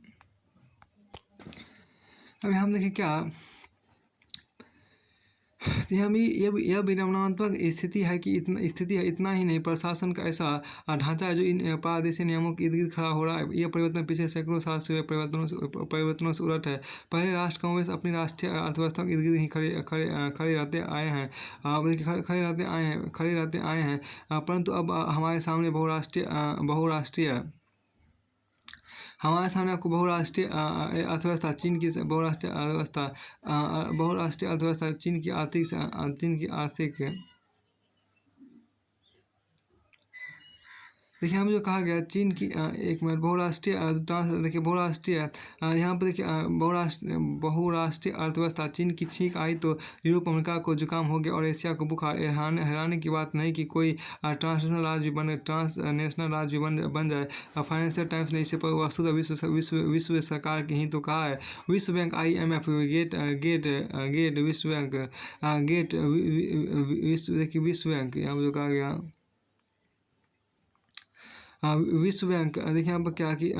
अभी हम देखिए क्या, तो यह विडम्बनात्मक स्थिति है कि इतना ही नहीं, प्रशासन का ऐसा ढांचा है जो इन पारदर्शी नियमों के इर्द गिर्द खड़ा हो रहा है। यह परिवर्तन पिछले सैकड़ों साल से हुए परिवर्तनों से उलट है। पहले राष्ट्र कांग्रेस अपनी राष्ट्रीय अर्थव्यवस्था के इर्द गिर्द ही खड़े रहते आए हैं, परंतु अब हमारे सामने आपको बहुराष्ट्रीय अर्थव्यवस्था चीन की आर्थिक देखिए हमें जो कहा गया चीन की एक मिनट देखिए बहुराष्ट्रीय यहाँ पर देखिए बहुराष्ट्रीय अर्थव्यवस्था चीन की छींक आई तो यूरोप अमेरिका को जुकाम हो गया और एशिया को बुखार। हैरानी की बात नहीं कि कोई ट्रांसनेशनल राज्य भी बन जाए। फाइनेंशियल टाइम्स ने इसे वस्तुतः विश्व सरकार की ही तो कहा है। विश्व बैंक, IMF, विश्व बैंक यहाँ पर जो कहा गया विश्व बैंक। देखिए यहाँ पर क्या कि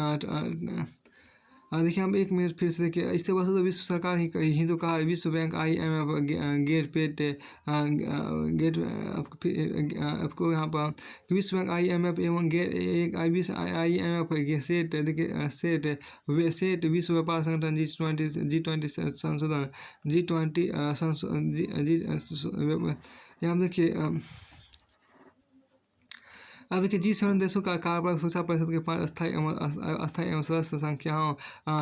देखिए हम एक मिनट फिर से देखिए, इससे वस्तुतः विश्व सरकार ही तो कहा है। विश्व बैंक, IMF, आपको यहाँ पर विश्व बैंक, IMF एवं सेट विश्व व्यापार संगठन G20 संशोधन यहाँ देखिए अब देखिए G7 देशों का कार्यपालक सुरक्षा परिषद के 5 अस्थायी एवं सदस्य संख्याओं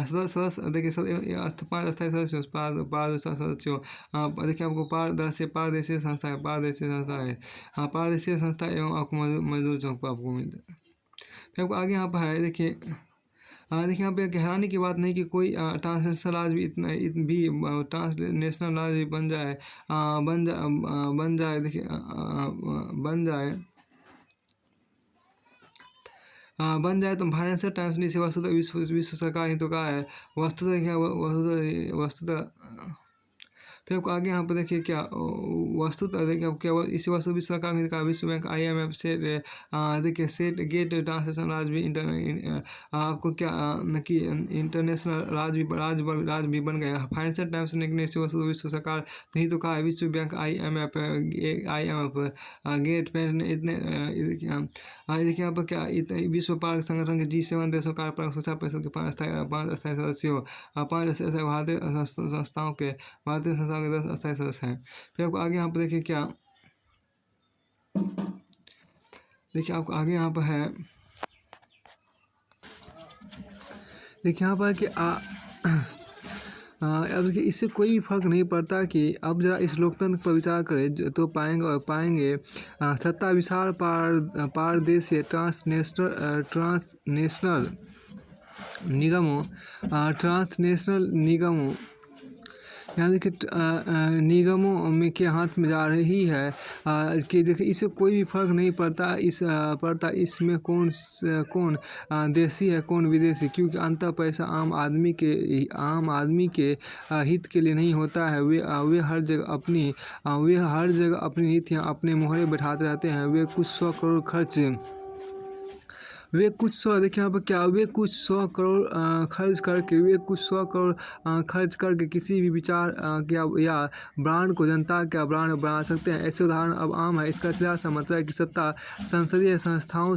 सदस्य देखिए 5 अस्थायी सदस्यों पारदर्शी सदस्यों। देखिए आपको पारदेशीय संस्था एवं आपको मजदूर चौक पर आपको मिल जाए। फिर आपको आगे यहाँ पर है देखिए यहाँ पे हैरानी की बात नहीं कि कोई ट्रांसनेशनल राज्य भी बन जाए देखिए बन जाए तो फाइनेंशियल टाइम्स ने इसे वस्तुतः विश्व सरकार ही तो कहा है। वस्तुतः फिर आपको आगे यहाँ पर देखिए क्या वस्तुतः देखिए अब क्या इस वस्तु विश्व सरकार ने कहा विश्व बैंक IMF से देखिए सेट गेट ट्रांसलेशन राज भी आपको क्या कि इंटरनेशनल राज भी बन गया। फाइनेंशियल टाइम्स ने विश्व सरकार नहीं तो कहा है विश्व बैंक IMF गेट पे इतने देखिए यहाँ पर क्या विश्व पार्क संगठन के G7 देशों का सुरक्षा परिषद के 5 अस्थायी सदस्यों 5 भारतीय संस्थाओं के 10 अस्थायी सदस्य हैं। फिर आपको आगे यहाँ पर देखिए क्या देखिए आपको आगे यहाँ पर है देखिए यहाँ पर कि अब देखिए इससे कोई भी फर्क नहीं पड़ता कि अब जरा इस लोकतंत्र पर विचार करें तो पाएंगे सत्ता विशाल पारदेशीय ट्रांसनेशनल निगमों यहाँ देखिए निगमों में के हाथ में जा रही है कि देखिए इससे कोई भी फर्क नहीं पड़ता इसमें कौन देसी है कौन विदेशी, क्योंकि अंततः पैसा आम आदमी के हित के लिए नहीं होता है। वे हर जगह अपनी नीतियाँ अपने मोहरे बैठाते रहते हैं। वे कुछ सौ करोड़ देखिए यहाँ पर क्या वे कुछ सौ करोड़ खर्च करके किसी भी विचार या ब्रांड को जनता का ब्रांड बना सकते हैं। ऐसे उदाहरण अब आम है। इसका सीधा सा मतलब है कि सत्ता संसदीय संस्थाओं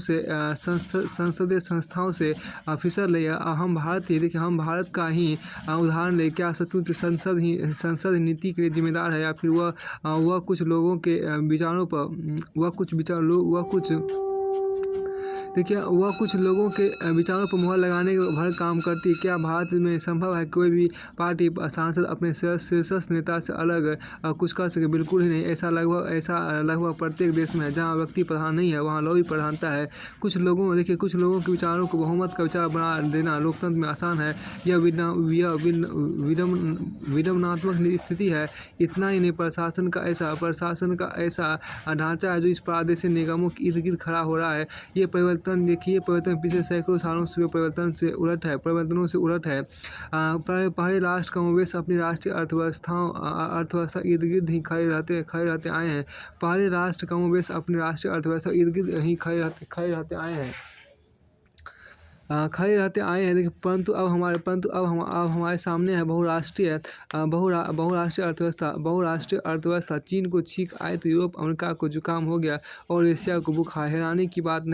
से फिसल रही है। हम भारत का ही उदाहरण ले, क्या सचमुच संसद नीति के लिए जिम्मेदार है या फिर वह कुछ लोगों के विचारों पर मुहर लगाने के भर काम करती है। क्या भारत में संभव है कोई भी पार्टी सांसद अपने शीर्षस्थ नेता से अलग कुछ कर सके? बिल्कुल ही नहीं। ऐसा लगभग प्रत्येक देश में है। जहाँ व्यक्ति प्रधान नहीं है वहाँ लॉबी प्रधानता है। कुछ लोगों के विचारों को बहुमत का विचार बना देना लोकतंत्र में आसान है। यह विडम्बनात्मक स्थिति है। इतना ही नहीं, प्रशासन का ऐसा ढांचा है जो इस प्रादेशिक निगमों के इर्द गिर्द खड़ा हो रहा है। ये परिवर्तन पिछले सैकड़ों सालों से परिवर्तनों से उलट है। पहले राष्ट्र कमोबेश अपनी राष्ट्रीय अर्थव्यवस्था इर्द गिर्द ही खड़े रहते आए हैं। पहले राष्ट्र कमोबेश अपनी राष्ट्रीय अर्थव्यवस्था इर्द गिर्द ही खड़े रहते आए हैं देखिए। परंतु अब हमारे सामने है बहुराष्ट्रीय अर्थव्यवस्था। चीन को छींक आए तो यूरोप अमेरिका को जुकाम हो गया और एशिया को बुखार। हैरानी की बात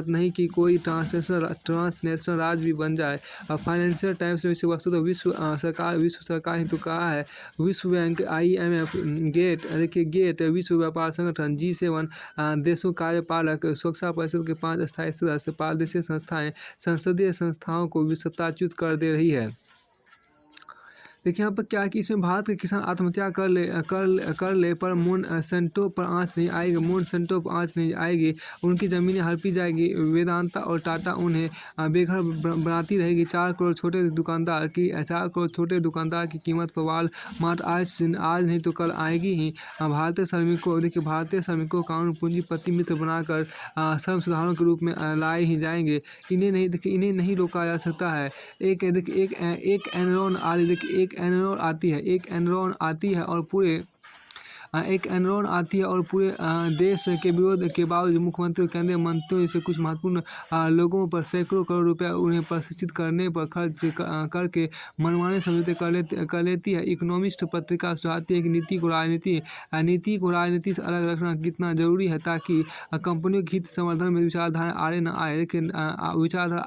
नहीं कि कोई ट्रांसनेशनल राज भी बन जाए। फाइनेंशियल टाइम्स ने इसे वस्तुतः विश्व सरकार ही तो कहा है। विश्व बैंक IMF गेट विश्व व्यापार संगठन G7 देशों कार्यपालक सुरक्षा परिषद के 5 अस्थायी सदस्य पारदर्शी संस्थाएं संसदीय संस्थाओं को भी सत्ताच्युत कर दे रही है। देखिए यहाँ पर क्या है कि इसमें भारत के किसान आत्महत्या कर ले पर मोनसेंटो पर आँच नहीं आएगी। उनकी ज़मीनें हड़पी जाएगी। वेदांता और टाटा उन्हें बेघर बनाती रहेगी। 4 करोड़ छोटे दुकानदार की कीमत पर वालमार्ट आज नहीं तो कल आएगी ही। भारतीय श्रमिकों कानून पूंजीपति मित्र बनाकर श्रम सुधारों के रूप में लाए ही जाएंगे। इन्हें नहीं रोका जा सकता है। एक एनरॉन आती है और पूरे देश के विरोध के बावजूद मुख्यमंत्री और केंद्रीय मंत्रियों से कुछ महत्वपूर्ण लोगों पर सैकड़ों करोड़ रुपया उन्हें प्रशिक्षित करने पर खर्च करके मनमाने समझौते कर लेती है। इकोनॉमिस्ट पत्रिका सुझाती है कि नीति को राजनीति से अलग रखना कितना जरूरी है ताकि कंपनियों के हित संवर्धन में विचारधारा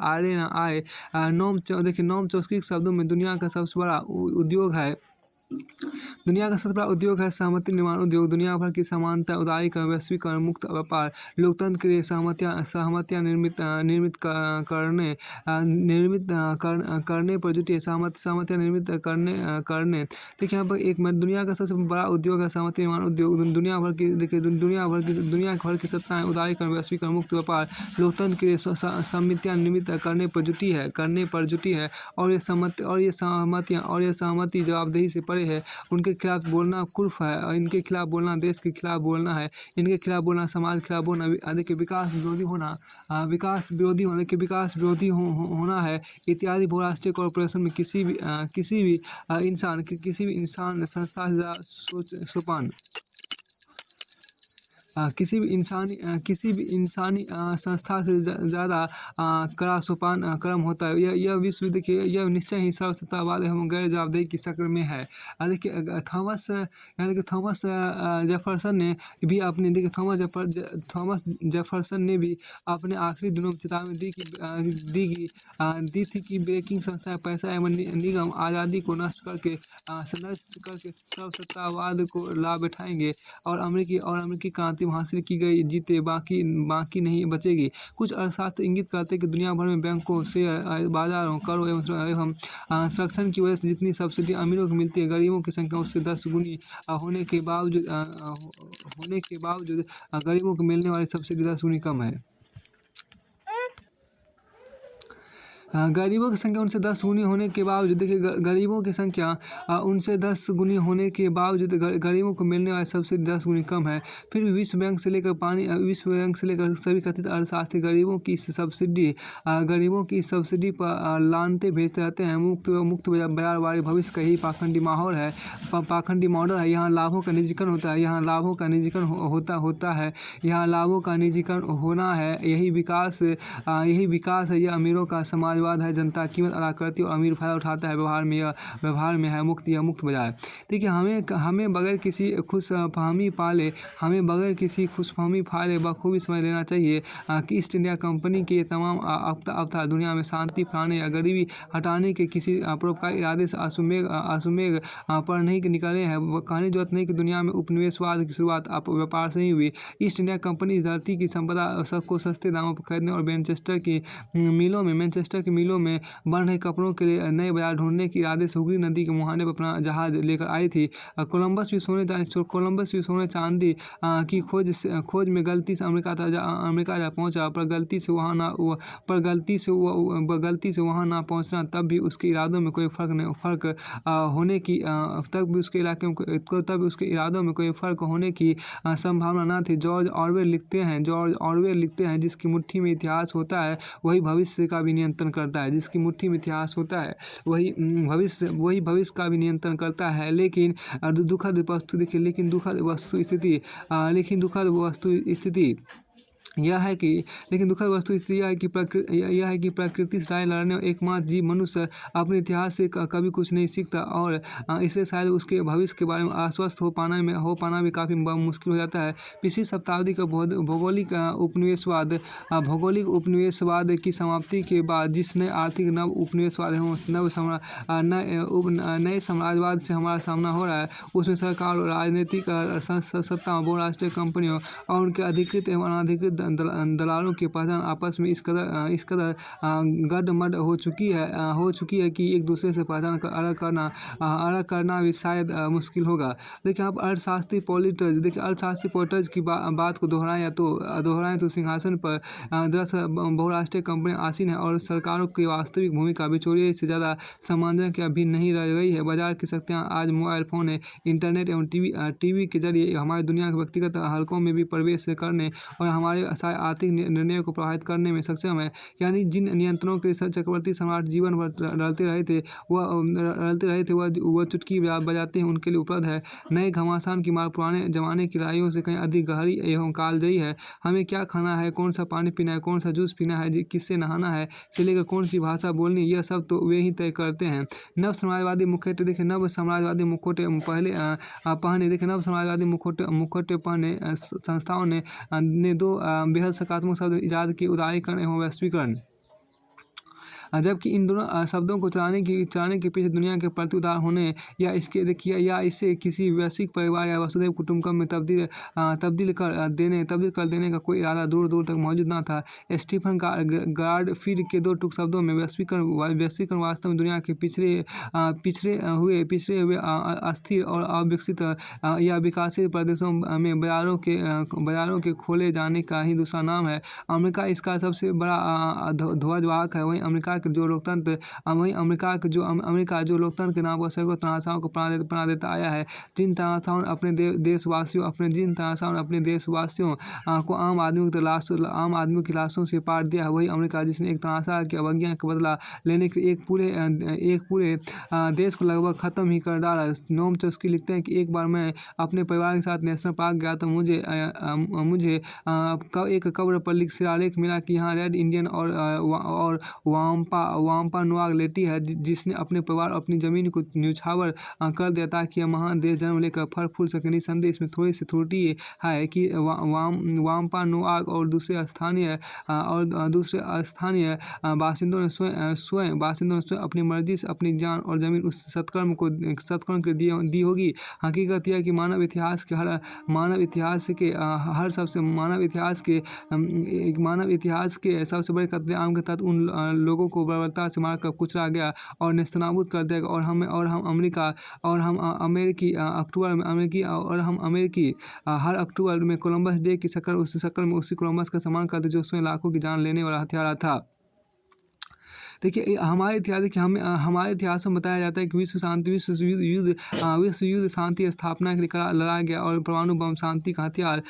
आड़े न आए। नोम चॉम्स्की के शब्दों में दुनिया का सबसे बड़ा उद्योग है सहमति निर्माण उद्योग। दुनिया भर की समानता, उदारीकरण, वैश्वीकरण, मुक्त व्यापार, लोकतंत्र के लिए सहमतियाँ निर्मित करने पर जुटी है। सहमतियाँ निर्मित करने देखिए यहाँ पर दुनिया का सबसे बड़ा उद्योग है सहमति निर्माण उद्योग। दुनिया भर की सत्ताएं उदारीकरण, वैश्वीकरण, मुक्त व्यापार, लोकतंत्र के लिए सहमतियाँ निर्मित करने पर जुटी है। और ये सहमति जवाबदेही से परे बड़े हैं उनके खिलाफ बोलना कुर्फ है, और इनके खिलाफ बोलना देश के खिलाफ बोलना है, इनके खिलाफ बोलना समाज के खिलाफ बोलना, देखिए विकास विरोधी होना, विकास विरोधी होना है इत्यादि। बहुराष्ट्रीय कॉरपोरेशन में किसी भी इंसान संस्था से ज़्यादा सोपान किसी भी इंसानी संस्था से ज़्यादा कड़ा सोपान क्रम होता है। यह विश्व देखिए यह निश्चय ही सर्वसत्तावाद एवं गैर जवाबदेही की शक्ल में है। देखिए थॉमस जेफरसन ने भी अपने थॉमस जेफरसन ने भी अपने आखिरी दिनों में चेतावनी दी थी कि ब्रेकिंग संस्थाएं पैसा एवं निगम आज़ादी को नष्ट करके सर्वसत्तावाद को लाभ बैठाएंगे और अमेरिकी क्रांति हासिल की गई जीते बाकी नहीं बचेगी। कुछ अर्थशास्त्र इंगित करते हैं कि दुनिया भर में बैंकों, शेयर बाजारों, करों एवं संरक्षण की वजह से जितनी सब्सिडी अमीरों को मिलती है, गरीबों की संख्या उससे 10 गुनी होने के बावजूद गरीबों को मिलने वाली सब्सिडी 10 गुनी कम है। गरीबों की संख्या उनसे 10 गुनी होने के बावजूद देखिए गरीबों की संख्या उनसे 10 गुनी होने के बावजूद गरीबों को मिलने वाली सब्सिडी 10 गुनी कम है। फिर भी विश्व बैंक से लेकर सभी कथित अर्थशास्त्री गरीबों की इस सब्सिडी पर लानते भेजते रहते हैं। मुक्त बाजार वाले भविष्य का ही पाखंडी मॉडल है। यहाँ लाभों का निजीकरण होता है, यहाँ लाभों का निजीकरण होना है। यही विकास है। यह अमीरों का समाजवाद है। जनता कीमत अदा करती है और अमीर फायदा उठाता है। व्यवहार में है मुक्त बाजार। देखिए हमें बगैर किसी खुशफहमी पाले बखूबी समझ लेना चाहिए कि ईस्ट इंडिया कंपनी के तमाम अवतार दुनिया में शांति फैलाने या गरीबी हटाने के किसी परोपकारी इरादे से अश्वमेध पर नहीं निकले हैं। कहने की जरूरत नहीं कि दुनिया में उपनिवेशवाद की शुरुआत व्यापार से ही हुई। ईस्ट इंडिया कंपनी इस धरती की संपदा को सस्ते दामों पर खरीदने और मैनचेस्टर की मिलों में बन रहे कपड़ों के लिए नए बाजार ढूंढने के इरादे से हुगली नदी के मुहाने पर अपना जहाज लेकर आई थी। कोलंबस भी सोने चांदी की खोज में गलती से अमेरिका जा पहुंचा, पर गलती से वहां ना पहुंचना तब भी उसके इरादों में कोई फर्क होने की संभावना न थी। जॉर्ज ऑरवेल लिखते हैं जिसकी मुट्ठी में इतिहास होता है वही भविष्य का भी नियंत्रण करता है। जिसकी मुट्ठी में इतिहास होता है वही भविष्य का भी नियंत्रण करता है। लेकिन दुखद वस्तु स्थिति यह है कि प्रकृति से लड़ाई लड़ने एकमात्र जीव मनुष्य अपने इतिहास से कभी कुछ नहीं सीखता और इससे शायद उसके भविष्य के बारे में आश्वस्त हो पाना भी काफ़ी मुश्किल हो जाता है। पिछली शताब्दी का भौगोलिक उपनिवेशवाद की समाप्ति के बाद जिसने आर्थिक नव उपनिवेशवाद नए साम्राज्यवाद से हमारा सामना हो रहा है, उसमें सरकार और राजनीतिक सत्ता बहुराष्ट्रीय कंपनियों और उनके अधिकृत एवं अनाधिकृत दलालों की पहचान आपस में इस कदर गडमड हो चुकी है कि एक दूसरे से पहचान कर अलग करना भी शायद मुश्किल होगा। देखिए आप अर्थशास्त्री पॉलिटर्स की बात को दोहराएं तो सिंहासन पर दरअसल बहुराष्ट्रीय कंपनियां आसीन है और सरकारों की वास्तविक भूमिका बिचौलिए से ज़्यादा सामंजस्य अभी नहीं रह गई है। बाजार की शक्तियाँ आज मोबाइल फोन, इंटरनेट एवं टीवी के जरिए हमारी दुनिया के व्यक्तिगत हलकों में भी प्रवेश करने और हमारे आर्थिक निर्णयों को प्रभावित करने में सक्षम है। यानी जिन नियंत्रणों के चक्रवर्ती सम्राट जीवन भर रलते रहे थे वह चुटकी बजाते हैं उनके लिए उपलब्ध है। नए घमासान की मार पुराने जमाने की लड़ाइयों से कहीं अधिक गहरी एवं कालजयी है। हमें क्या खाना है, कौन सा पानी पीना है, कौन सा जूस पीना है, किससे नहाना है से लेकर कौन सी भाषा बोलनी, यह सब तो वे ही तय करते हैं। नव साम्राज्यवादी मुखौटे पहने संस्थाओं ने दो बेहद सकारात्मक शब्द इजाद किए, उदारीकरण एवं वैश्वीकरण। जबकि इन दोनों शब्दों को चलाने के पीछे दुनिया के प्रति उदार होने या इसे किसी वैश्विक परिवार या वसुधैव कुटुंबकम में तब्दील कर देने का कोई इरादा दूर दूर तक मौजूद न था। स्टीफन गार्डफील्ड के दो टूक शब्दों में वैश्वीकरण वास्तव में दुनिया के पिछड़े हुए अस्थिर और अविकसित या विकासशील प्रदेशों में बाजारों के खोले जाने का ही दूसरा नाम है। अमेरिका इसका सबसे बड़ा ध्वजवाहक है। वहीं अमेरिका के जो लोकतंत्र वहीं अमेरिका जो लोकतंत्र के नाम पर सैकड़ों तनाशाओं को प्राण देता आया है। जिन तनाशाओं ने अपने देशवासियों को आम आदमी की लाशों से पाट दिया है, वही अमेरिका जिसने एक तनाशा की अवज्ञा का बदला लेने के लिए एक पूरे देश को लगभग ख़त्म ही कर डाला। नोम चॉम्स्की लिखते हैं कि एक बार मैं अपने परिवार के साथ नेशनल पार्क गया तो मुझे एक कब्र पर शिलालेख मिला कि यहाँ रेड इंडियन और वाम्पानोआग लेटी है, जिसने अपने परिवार और अपनी ज़मीन को न्यौछावर कर दिया ताकि यह महान देश जन्म लेकर फल फूल सके। निस्संदेह इसमें थोड़ी सी त्रुटि है कि वाम्पानोआग और दूसरे स्थानीय बासिंदों ने स्वयं अपनी मर्जी से अपनी जान और ज़मीन उस सत्कर्म को दी होगी। हकीकत यह है कि मानव इतिहास के सबसे बड़े कत्लेआम के तहत उन लोगों को बर्बरता से मारकर कुचला गया और नेस्तनाबूद कर दिया गया। हम अमेरिकी हर अक्टूबर में कोलंबस डे की शक्ल में उसी कोलंबस का सम्मान करते जो स्वयं लाखों की जान लेने वाला हत्यारा था। देखिए हमारे इतिहास में बताया जाता है कि विश्व युद्ध शांति स्थापना के लिए लड़ा गया और परमाणु बम शांति का हथियार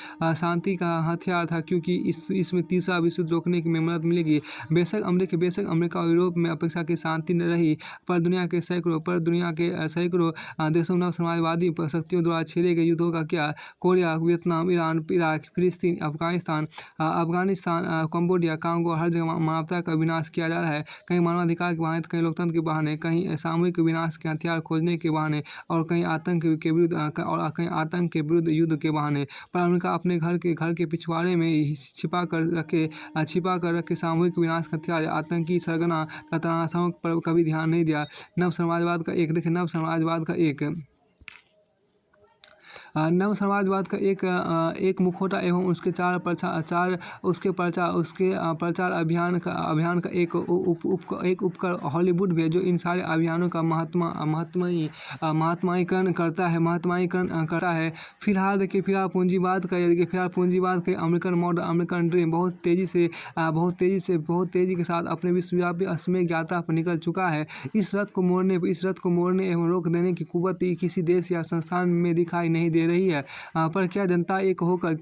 था, क्योंकि इसमें तीसरा विश्व युद्ध रोकने में मदद मिलेगी। बेशक अमेरिका और यूरोप में अपेक्षा की शांति न रही, पर दुनिया के सैकड़ों देशों में समाजवादी शक्तियों द्वारा छेड़े गए युद्धों का क्या? कोरिया, वियतनाम, ईरान, इराक, फिलिस्तीन, अफगानिस्तान, कंबोडिया, कांगो, हर जगह मानवता का विनाश किया जा रहा है। कहीं मानवाधिकार के बहाने, कहीं लोकतंत्र के बहाने, कहीं सामूहिक विनाश के हथियार खोजने के बहाने और कहीं आतंक के विरुद्ध युद्ध के बहाने। पर अमेरिका अपने घर के पिछवाड़े में छिपा कर रखे सामूहिक विनाश के हथियार आतंकी सरगना तनाशाओं पर कभी ध्यान नहीं दिया। नव समाजवाद का एक मुखौटा एवं उसके प्रचार अभियान का एक उपकर हॉलीवुड भी है, जो इन सारे अभियानों का महात्मायीकरण करता है। फिलहाल पूंजीवाद का अमेरिकन मॉडल, अमेरिकन ड्रीम बहुत तेजी के साथ अपने विश्वव्यापी असमय यात्रा पर निकल चुका है। इस रथ को मोड़ने एवं रोक देने की कुव्वत किसी देश या संस्थान में दिखाई नहीं दे रही है। पर क्या जनता एक होकर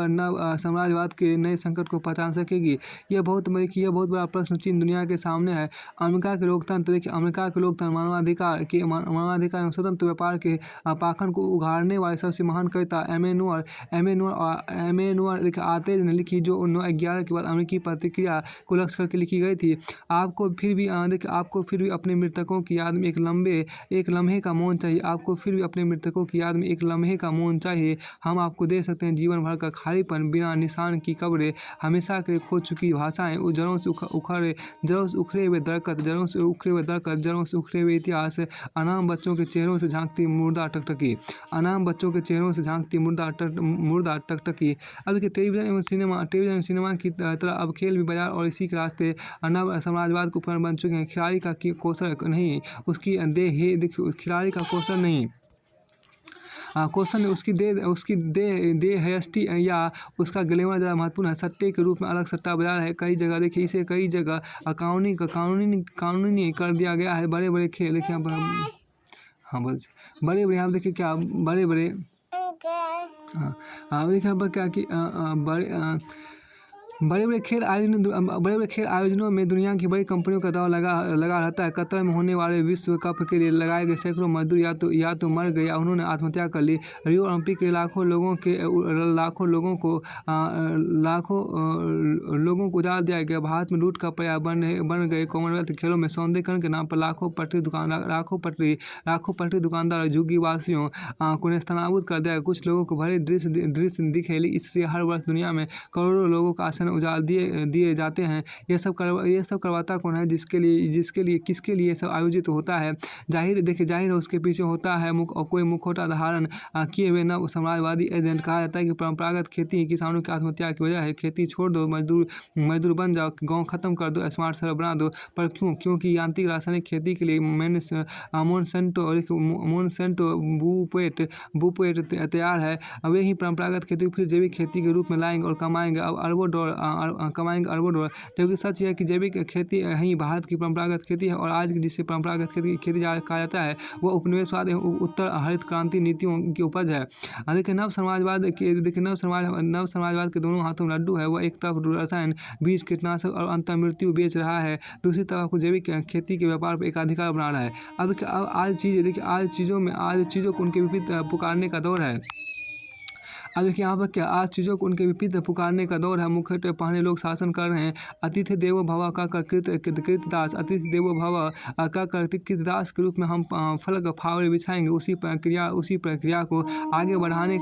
नव साम्राज्यवाद के नए संकट को पहचान सकेगी? यह बहुत बड़ा प्रश्न चिन्ह दुनिया के सामने है। अमेरिका के लोकतंत्र मानवाधिकार एवं स्वतंत्र व्यापार के पाखंड को उघाड़ने वाले सबसे महान कविता एमेनुअल आतेज ने लिखी, जो 9/11 के बाद अमेरिकी प्रतिक्रिया को लक्ष्य करके लिखी गई थी। आपको फिर भी अपने मृतकों की याद में एक लम्हे का मौन चाहिए। हम आपको दे सकते हैं जीवन भर का खालीपन, बिना निशान की कब्रें, हमेशा के लिए खो चुकी भाषाएं, जड़ों से उखड़े हुए दरख्त, जड़ों से उखड़े हुए इतिहास, अनाम बच्चों के चेहरों से झांकती मुर्दा टकटकी। अब देखिए टेलीविजन एवं सिनेमा की तरह अब खेल भी बाजार और इसी के रास्ते नव समाजवाद के उपकरण बन चुके हैं। खिलाड़ी का कौशल नहीं, उसकी देह हस्ती या उसका ग्लैमर ज़्यादा महत्वपूर्ण है। सट्टे के रूप में अलग सट्टा बाजार है। कई जगह देखिए इसे कानूनी कर दिया गया है। बड़े खेल देखिए यहाँ पर बड़े यहाँ देखिए क्या बड़े देखिए यहाँ पर क्या कि बड़े खेल आयोजनों में दुनिया की बड़ी कंपनियों का दाव लगा रहता है। कतर में होने वाले विश्व कप के लिए लगाए गए सैकड़ों मजदूर या तो मर गए या उन्होंने आत्महत्या कर ली। रियो ओलंपिक के लाखों लोगों को उजाड़ दिया गया। भारत में लूट का पर्याय बन गए कॉमनवेल्थ खेलों में सौंदर्यीकरण के नाम पर लाखों पटरी दुकानदार झुग्गीवासियों को नेस्तनाबूद कर दिया। कुछ लोगों को भले दृश्य दिखे, इसलिए हर वर्ष दुनिया में करोड़ों लोगों का आसन उजाड़ दिए जाते हैं। ये सब करवाता कौन है? किसके लिए ये सब आयोजित होता है? जाहिर है उसके पीछे होता है कोई मुखौटा धारण किए हुए नव समाजवादी एजेंट। कहा जाता है कि परंपरागत खेती किसानों की आत्महत्या की वजह है। खेती छोड़ दो, मजदूर बन जाओ, गाँव खत्म कर दो, स्मार्ट शहर बना दो। पर क्यों? क्योंकि यांत्रिक रासायनिक खेती के लिए मोनसेंटो बुपेट तैयार है। वे ही परंपरागत खेती को फिर जैविक खेती के रूप में लाएंगे और कमाएंगे। अब अरबों कमाएंगे अरबों डॉलर। जबकि सच यह है कि जैविक खेती ही भारत की परंपरागत खेती है, और आज जिसे परंपरागत खेती कहा जाता है वो उपनिवेशवाद एवं उत्तर हरित क्रांति नीतियों की उपज है। देखिए नव समाजवाद के दोनों हाथों में लड्डू है। वह एक तरफ रसायन, बीज, कीटनाशक और अंत मृत्यु बेच रहा है, दूसरी तरफ को जैविक खेती के व्यापार पर एक अधिकार बना रहा है। अब आज चीज़ों को उनके विपरीत पुकारने का दौर है। अब देखिए यहाँ पर क्या, आज चीज़ों को उनके विपरीत पुकारने का दौर है। मुखट पहने लोग शासन कर रहे हैं। अतिथि देवो भव का कृतदास, अतिथि देवो भव का कृतदास के रूप में हम फलक फावड़े बिछाएंगे। उसी प्रक्रिया को आगे बढ़ाने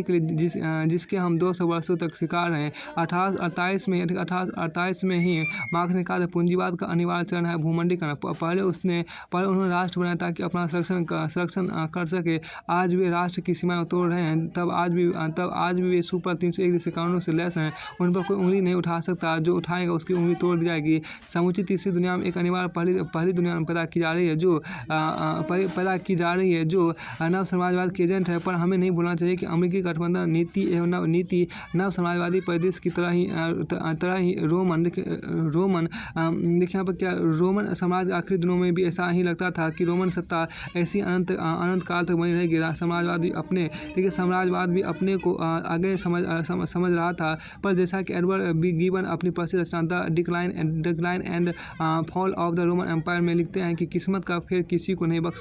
के लिए जिसके हम 200 वर्षों तक शिकार हैं। 1848 में ही मार्क्स ने कहा पूंजीवाद का अनिवार्य चरण है भूमंडीकरण। पहले उन्होंने राष्ट्र बनाया ताकि अपना संरक्षण कर सके। आज वे राष्ट्र की सीमाएं तोड़ रहे हैं। तब आज भी वे सुपर 301 जैसे कानूनों से लैस हैं। उन पर कोई उंगली नहीं उठा सकता, जो उठाएगा उसकी उंगली तोड़ दी जाएगी। समूची तीसरी दुनिया में एक अनिवार्य पहली दुनिया में पैदा की जा रही है जो नव समाजवाद के एजेंट है। पर हमें नहीं भूलना चाहिए कि अमेरिकी गठबंधन नीति नव समाजवादी परिदृश्य की तरह ही रोमन देखिए यहाँ पर क्या, रोमन समाज के आखिरी दिनों में भी ऐसा ही लगता था कि रोमन सत्ता ऐसी अनंत काल तक बनी रहेगी। साम्राज्यवाद भी अपने को आगे समझ रहा था। पर जैसा कि एडवर्ड गिबन अपनी प्रसिद्ध रचना the decline and fall of the Roman Empire में लिखते हैं कि किस्मत का फेर किसी को नहीं बख्श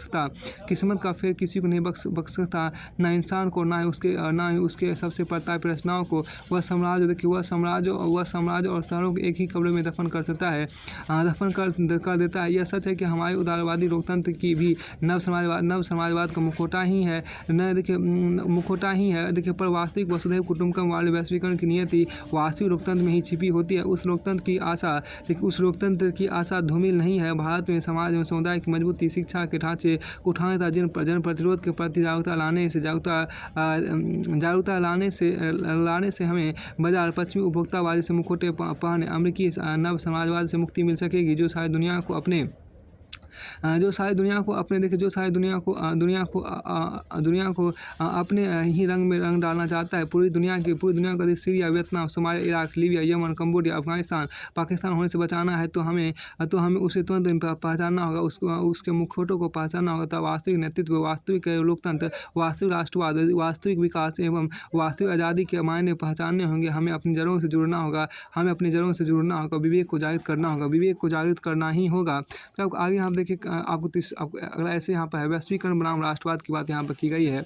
सकता, न इंसान को, न ही उसके सबसे प्रतापी रचनाओं को। वह साम्राज्य और शहरों को एक ही कब्र में दफन कर देता है। यह सच है कि हमारे उदारवादी लोकतंत्र की भी नव समाजवाद का मुखौटा ही है। देखिए पर वास्तविक वसुधैव कुटुंबकम वाले वैश्वीकरण की नियति वास्तविक लोकतंत्र में ही छिपी होती है। उस लोकतंत्र की आशा धूमिल नहीं है। भारत में समाज एवं समुदाय की मजबूती, शिक्षा के ढांचे को उठाने तथा जन प्रतिरोध के प्रति जागरूकता लाने से हमें बाजार पश्चिमी उपभोक्तावादी से मुखौटे पहने अमेरिकी नव समाजवाद से मुक्ति मिल सकेगी, जो सारी दुनिया को अपने ही रंग में रंग डालना चाहता है। पूरी दुनिया को Syria, Vietnam, Somalia, Iraq, Libya, Yemen, Cambodia, Afghanistan, Pakistan होने से बचाना है तो हमें उसे तुरंत पहचानना होगा, उसके मुखौटों को पहचानना होगा। तब वास्तविक नेतृत्व, वास्तविक लोकतंत्र, वास्तविक राष्ट्रवाद, वास्तविक विकास एवं वास्तविक आज़ादी के मायने पहचानने होंगे। हमें अपनी जड़ों से जुड़ना होगा, विवेक को जागृत करना ही होगा। फिर आगे हम देखिए आपको अगला ऐसे यहाँ पर है वैश्वीकरण बनाम राष्ट्रवाद की बात यहाँ पर की गई है।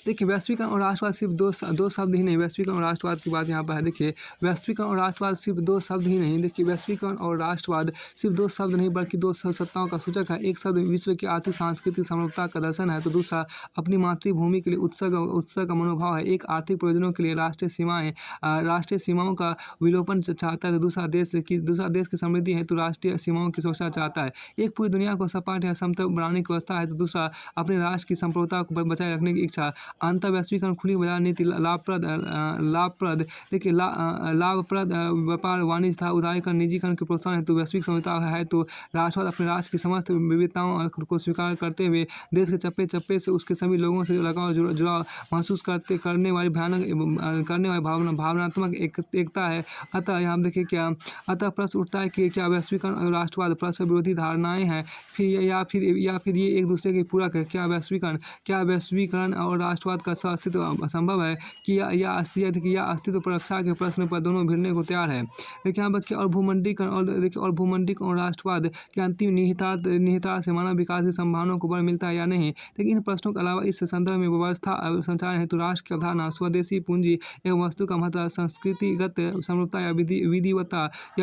देखिए वैश्वीकरण और राष्ट्रवाद सिर्फ दो शब्द ही नहीं, वैश्वीकरण और राष्ट्रवाद की बात यहाँ पर है। देखिए वैश्वीकरण और राष्ट्रवाद सिर्फ दो शब्द ही नहीं, देखिए वैश्वीकरण और राष्ट्रवाद सिर्फ दो शब्द नहीं बल्कि दो सत्ताओं का सूचक है। एक शब्द विश्व की आर्थिक सांस्कृतिक समरूपता का दर्शन है, तो दूसरा अपनी मातृभूमि के लिए उत्सर्ग का मनोभाव है। एक आर्थिक प्रयोजनों के लिए राष्ट्रीय सीमाओं का विलोपन चाहता है, तो दूसरा देश की समृद्धि है तो राष्ट्रीय सीमाओं की सुरक्षा चाहता है। एक पूरी दुनिया को सपाट या समतल बनाने की व्यवस्था है, तो दूसरा अपने राष्ट्र की संप्रभुता को बचाए रखने की इच्छा। अंतर्वैश्वीकरण खुली बाजार नीति लाभप्रद व्यापार, वाणिज्य तथा उदारीकरण, निजीकरण के प्रोत्साहन हेतु वैश्विक समझौता है, तो राष्ट्रवाद अपने राष्ट्र की समस्त विविधताओं को स्वीकार करते हुए देश के चप्पे से उसके सभी लोगों से लगाव जुड़ाव महसूस करने वाली भावनात्मक एकता है। अतः यहाँ देखिए प्रश्न उठता है कि क्या वैश्वीकरण और राष्ट्रवाद परस्पर विरोधी धारणाएं हैं या फिर ये एक दूसरे के पूरक है। क्या वैश्वीकरण और राष्ट्रवाद का अस्तित्व संभव है कि या अस्तित्व पर रक्षा के प्रश्न पर दोनों भिड़ने को तैयार है। देखिए यहाँ पर और भूमंडलीकरण और राष्ट्रवाद के अंतिम निहितार्थ से मानव विकास की संभावनाओं को बल मिलता है या नहीं। लेकिन इन प्रश्नों के अलावा इस संदर्भ में व्यवस्था संचालन हेतु राष्ट्र की अवधारणा, स्वदेशी पूंजी एवं वस्तु का महत्व, संस्कृतिगत समरूपता या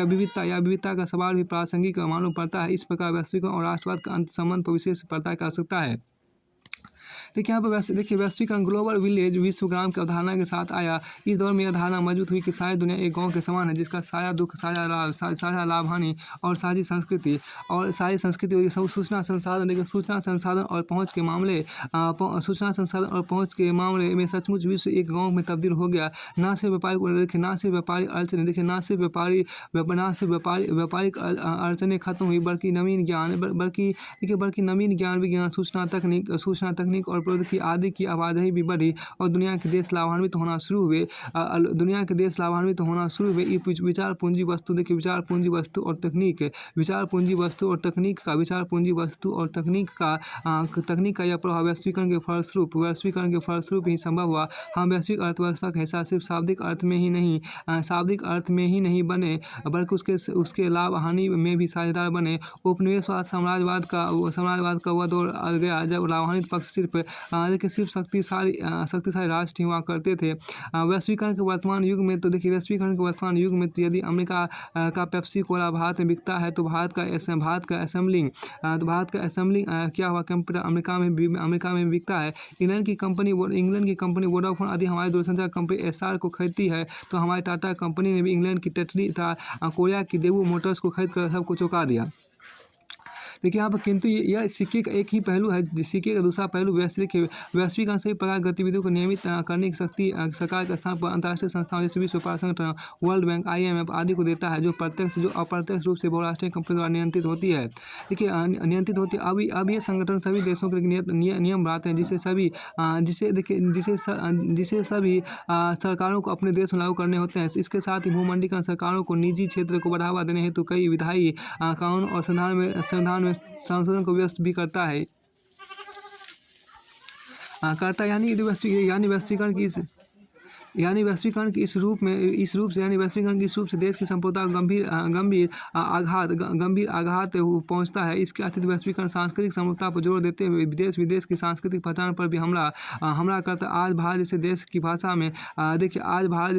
विविधता का सवाल भी प्रासंगिक मालूम पड़ता है। इस प्रकार वैश्वीकरण और राष्ट्रवाद का अंत संबंध पर विशेष पड़ताल की आवश्यकता है। देखिए यहाँ पर देखिए वैश्वीकरण ग्लोबल विलेज विश्वग्राम की अवधारणा के साथ आया। इस दौर में यह धारणा मजबूत हुई कि सारी दुनिया एक गांव के समान है, जिसका सारा दुख, साझा लाभ हानि और साझी संस्कृति होगी। सूचना संसाधन और पहुँच के मामले में सचमुच विश्व एक गाँव में तब्दील हो गया। न सिर्फ व्यापारिक अड़चने खत्म हुई, बल्कि नवीन ज्ञान, विज्ञान, सूचना तकनीक तकनीक और प्रौद्योगिकी आदि की आवाजाही भी बढ़ी और दुनिया के देश लाभान्वित होना शुरू हुए। दुनिया के देश लाभान्वित होना शुरू हुए। विचार पूंजी वस्तु, देखिए विचार पूंजी वस्तु और तकनीक, विचार पूंजी वस्तु और तकनीक का, विचार पूंजी वस्तु और तकनीक का यह प्रभाव वैश्वीकरण के फलस्वरूप ही संभव हुआ। हम वैश्विक अर्थव्यवस्था का हिस्सा सिर्फ शाब्दिक अर्थ में ही नहीं बने, बल्कि उसके लाभ हानि में भी साझेदार बने। उपनिवेशवाद साम्राज्यवाद का वह दौर आ गया जब लाभान्वित पक्ष सिर्फ शक्तिशाली राष्ट्र ही हुआ करते थे। वैश्वीकरण के वर्तमान युग में तो यदि अमेरिका का पेप्सी कोला भारत में बिकता है तो भारत का असेंबलिंग क्या हुआ, कंप्यूटर अमेरिका में बिकता है। इंग्लैंड की कंपनी वोडाफोन आदि हमारी दूरसंचार कंपनी एसआर को खरीदती है, तो हमारी टाटा कंपनी ने भी इंग्लैंड की टेटली तथा कोरिया की देवू मोटर्स को खरीद कर सबको चौंका दिया। देखिए यहाँ पर किंतु यह सिक्के का एक ही पहलू है। सिक्के का दूसरा पहलू वैश्वीकरण सभी प्रकार गतिविधियों को नियमित करने की शक्ति सरकार के स्थान पर अंतर्राष्ट्रीय संस्थाओं जैसे विश्व व्यापार संगठन, वर्ल्ड बैंक, IMF आदि को देता है, जो अप्रत्यक्ष रूप से बहुराष्ट्रीय कंपनी द्वारा नियंत्रित होती है। देखिए अब ये संगठन सभी देशों के लिए नियम बनाते हैं जिसे सभी सरकारों को अपने देश में लागू करने होते हैं। इसके साथ ही भूमंडलीकरण सरकारों को निजी क्षेत्र को बढ़ावा देने हेतु कई विधायी कानून और संविधान में संशोधन को व्यस्त भी करता है। वैश्वीकरण के इस रूप से देश की संप्रभुता को गंभीर आघात पहुंचता है। इसके अतिरिक्त वैश्वीकरण सांस्कृतिक समरूपता पर जोर देते हुए विदेश की सांस्कृतिक पहचान पर भी हमला करता है। आज भारत जैसे देश की भाषा में देखिए आज भारत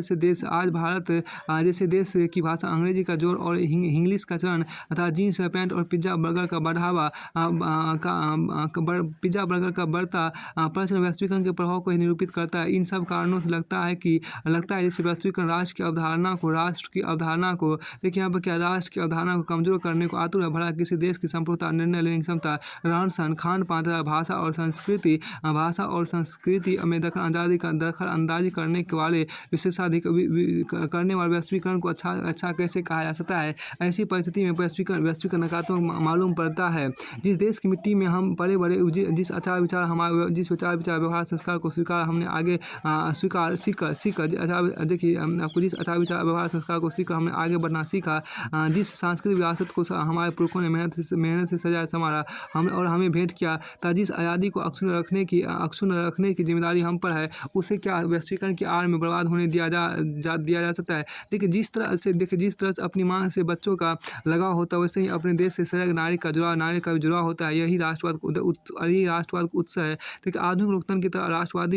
जैसे देश की भाषा अंग्रेजी का जोर और इंग्लिश का चलन तथा जीन्स पैंट और पिज्जा बर्गर का बढ़ता प्रचलन वैश्वीकरण के प्रभाव को ही निरूपित करता है। इन सब कारणों से लगता है जैसे वैश्वीकरण राष्ट्र की अवधारणा को देखिए यहाँ पर क्या राष्ट्र की अवधारणा को कमजोर करने को आतुर है। भला किसी देश की संप्रभुता, निर्णय लेने की क्षमता, रहन सहन, खान पान तथा भाषा और संस्कृति में दखल अंदाजी करने वाले वैश्वीकरण को अच्छा कैसे कहा जा सकता है। ऐसी परिस्थिति में वैश्वीकरण नकारात्मक मालूम पड़ता है। जिस देश की मिट्टी में हम पले बड़े, जिस विचार विचार व्यवहार संस्कार को हमने आगे देखिए आपको जिस आचार विचार व्यवहार संस्कार को सीखकर हमने आगे बढ़ना सीखा, जिस सांस्कृतिक विरासत को हमारे पुरखों ने मेहनत से सजाया संवारा हमें भेंट किया था, जिस आज़ादी को अक्षुण्ण रखने की जिम्मेदारी हम पर है, उसे क्या वैश्वीकरण की आड़ में बर्बाद होने दिया जा सकता है। देखिए जिस तरह से अपनी माँ से बच्चों का लगाव होता है, वैसे ही अपने देश से सजग नारी का भी जुड़ाव होता है। यही राष्ट्रवाद का उत्सव है। देखिए आधुनिक लोकतंत्र की तरह राष्ट्रवाद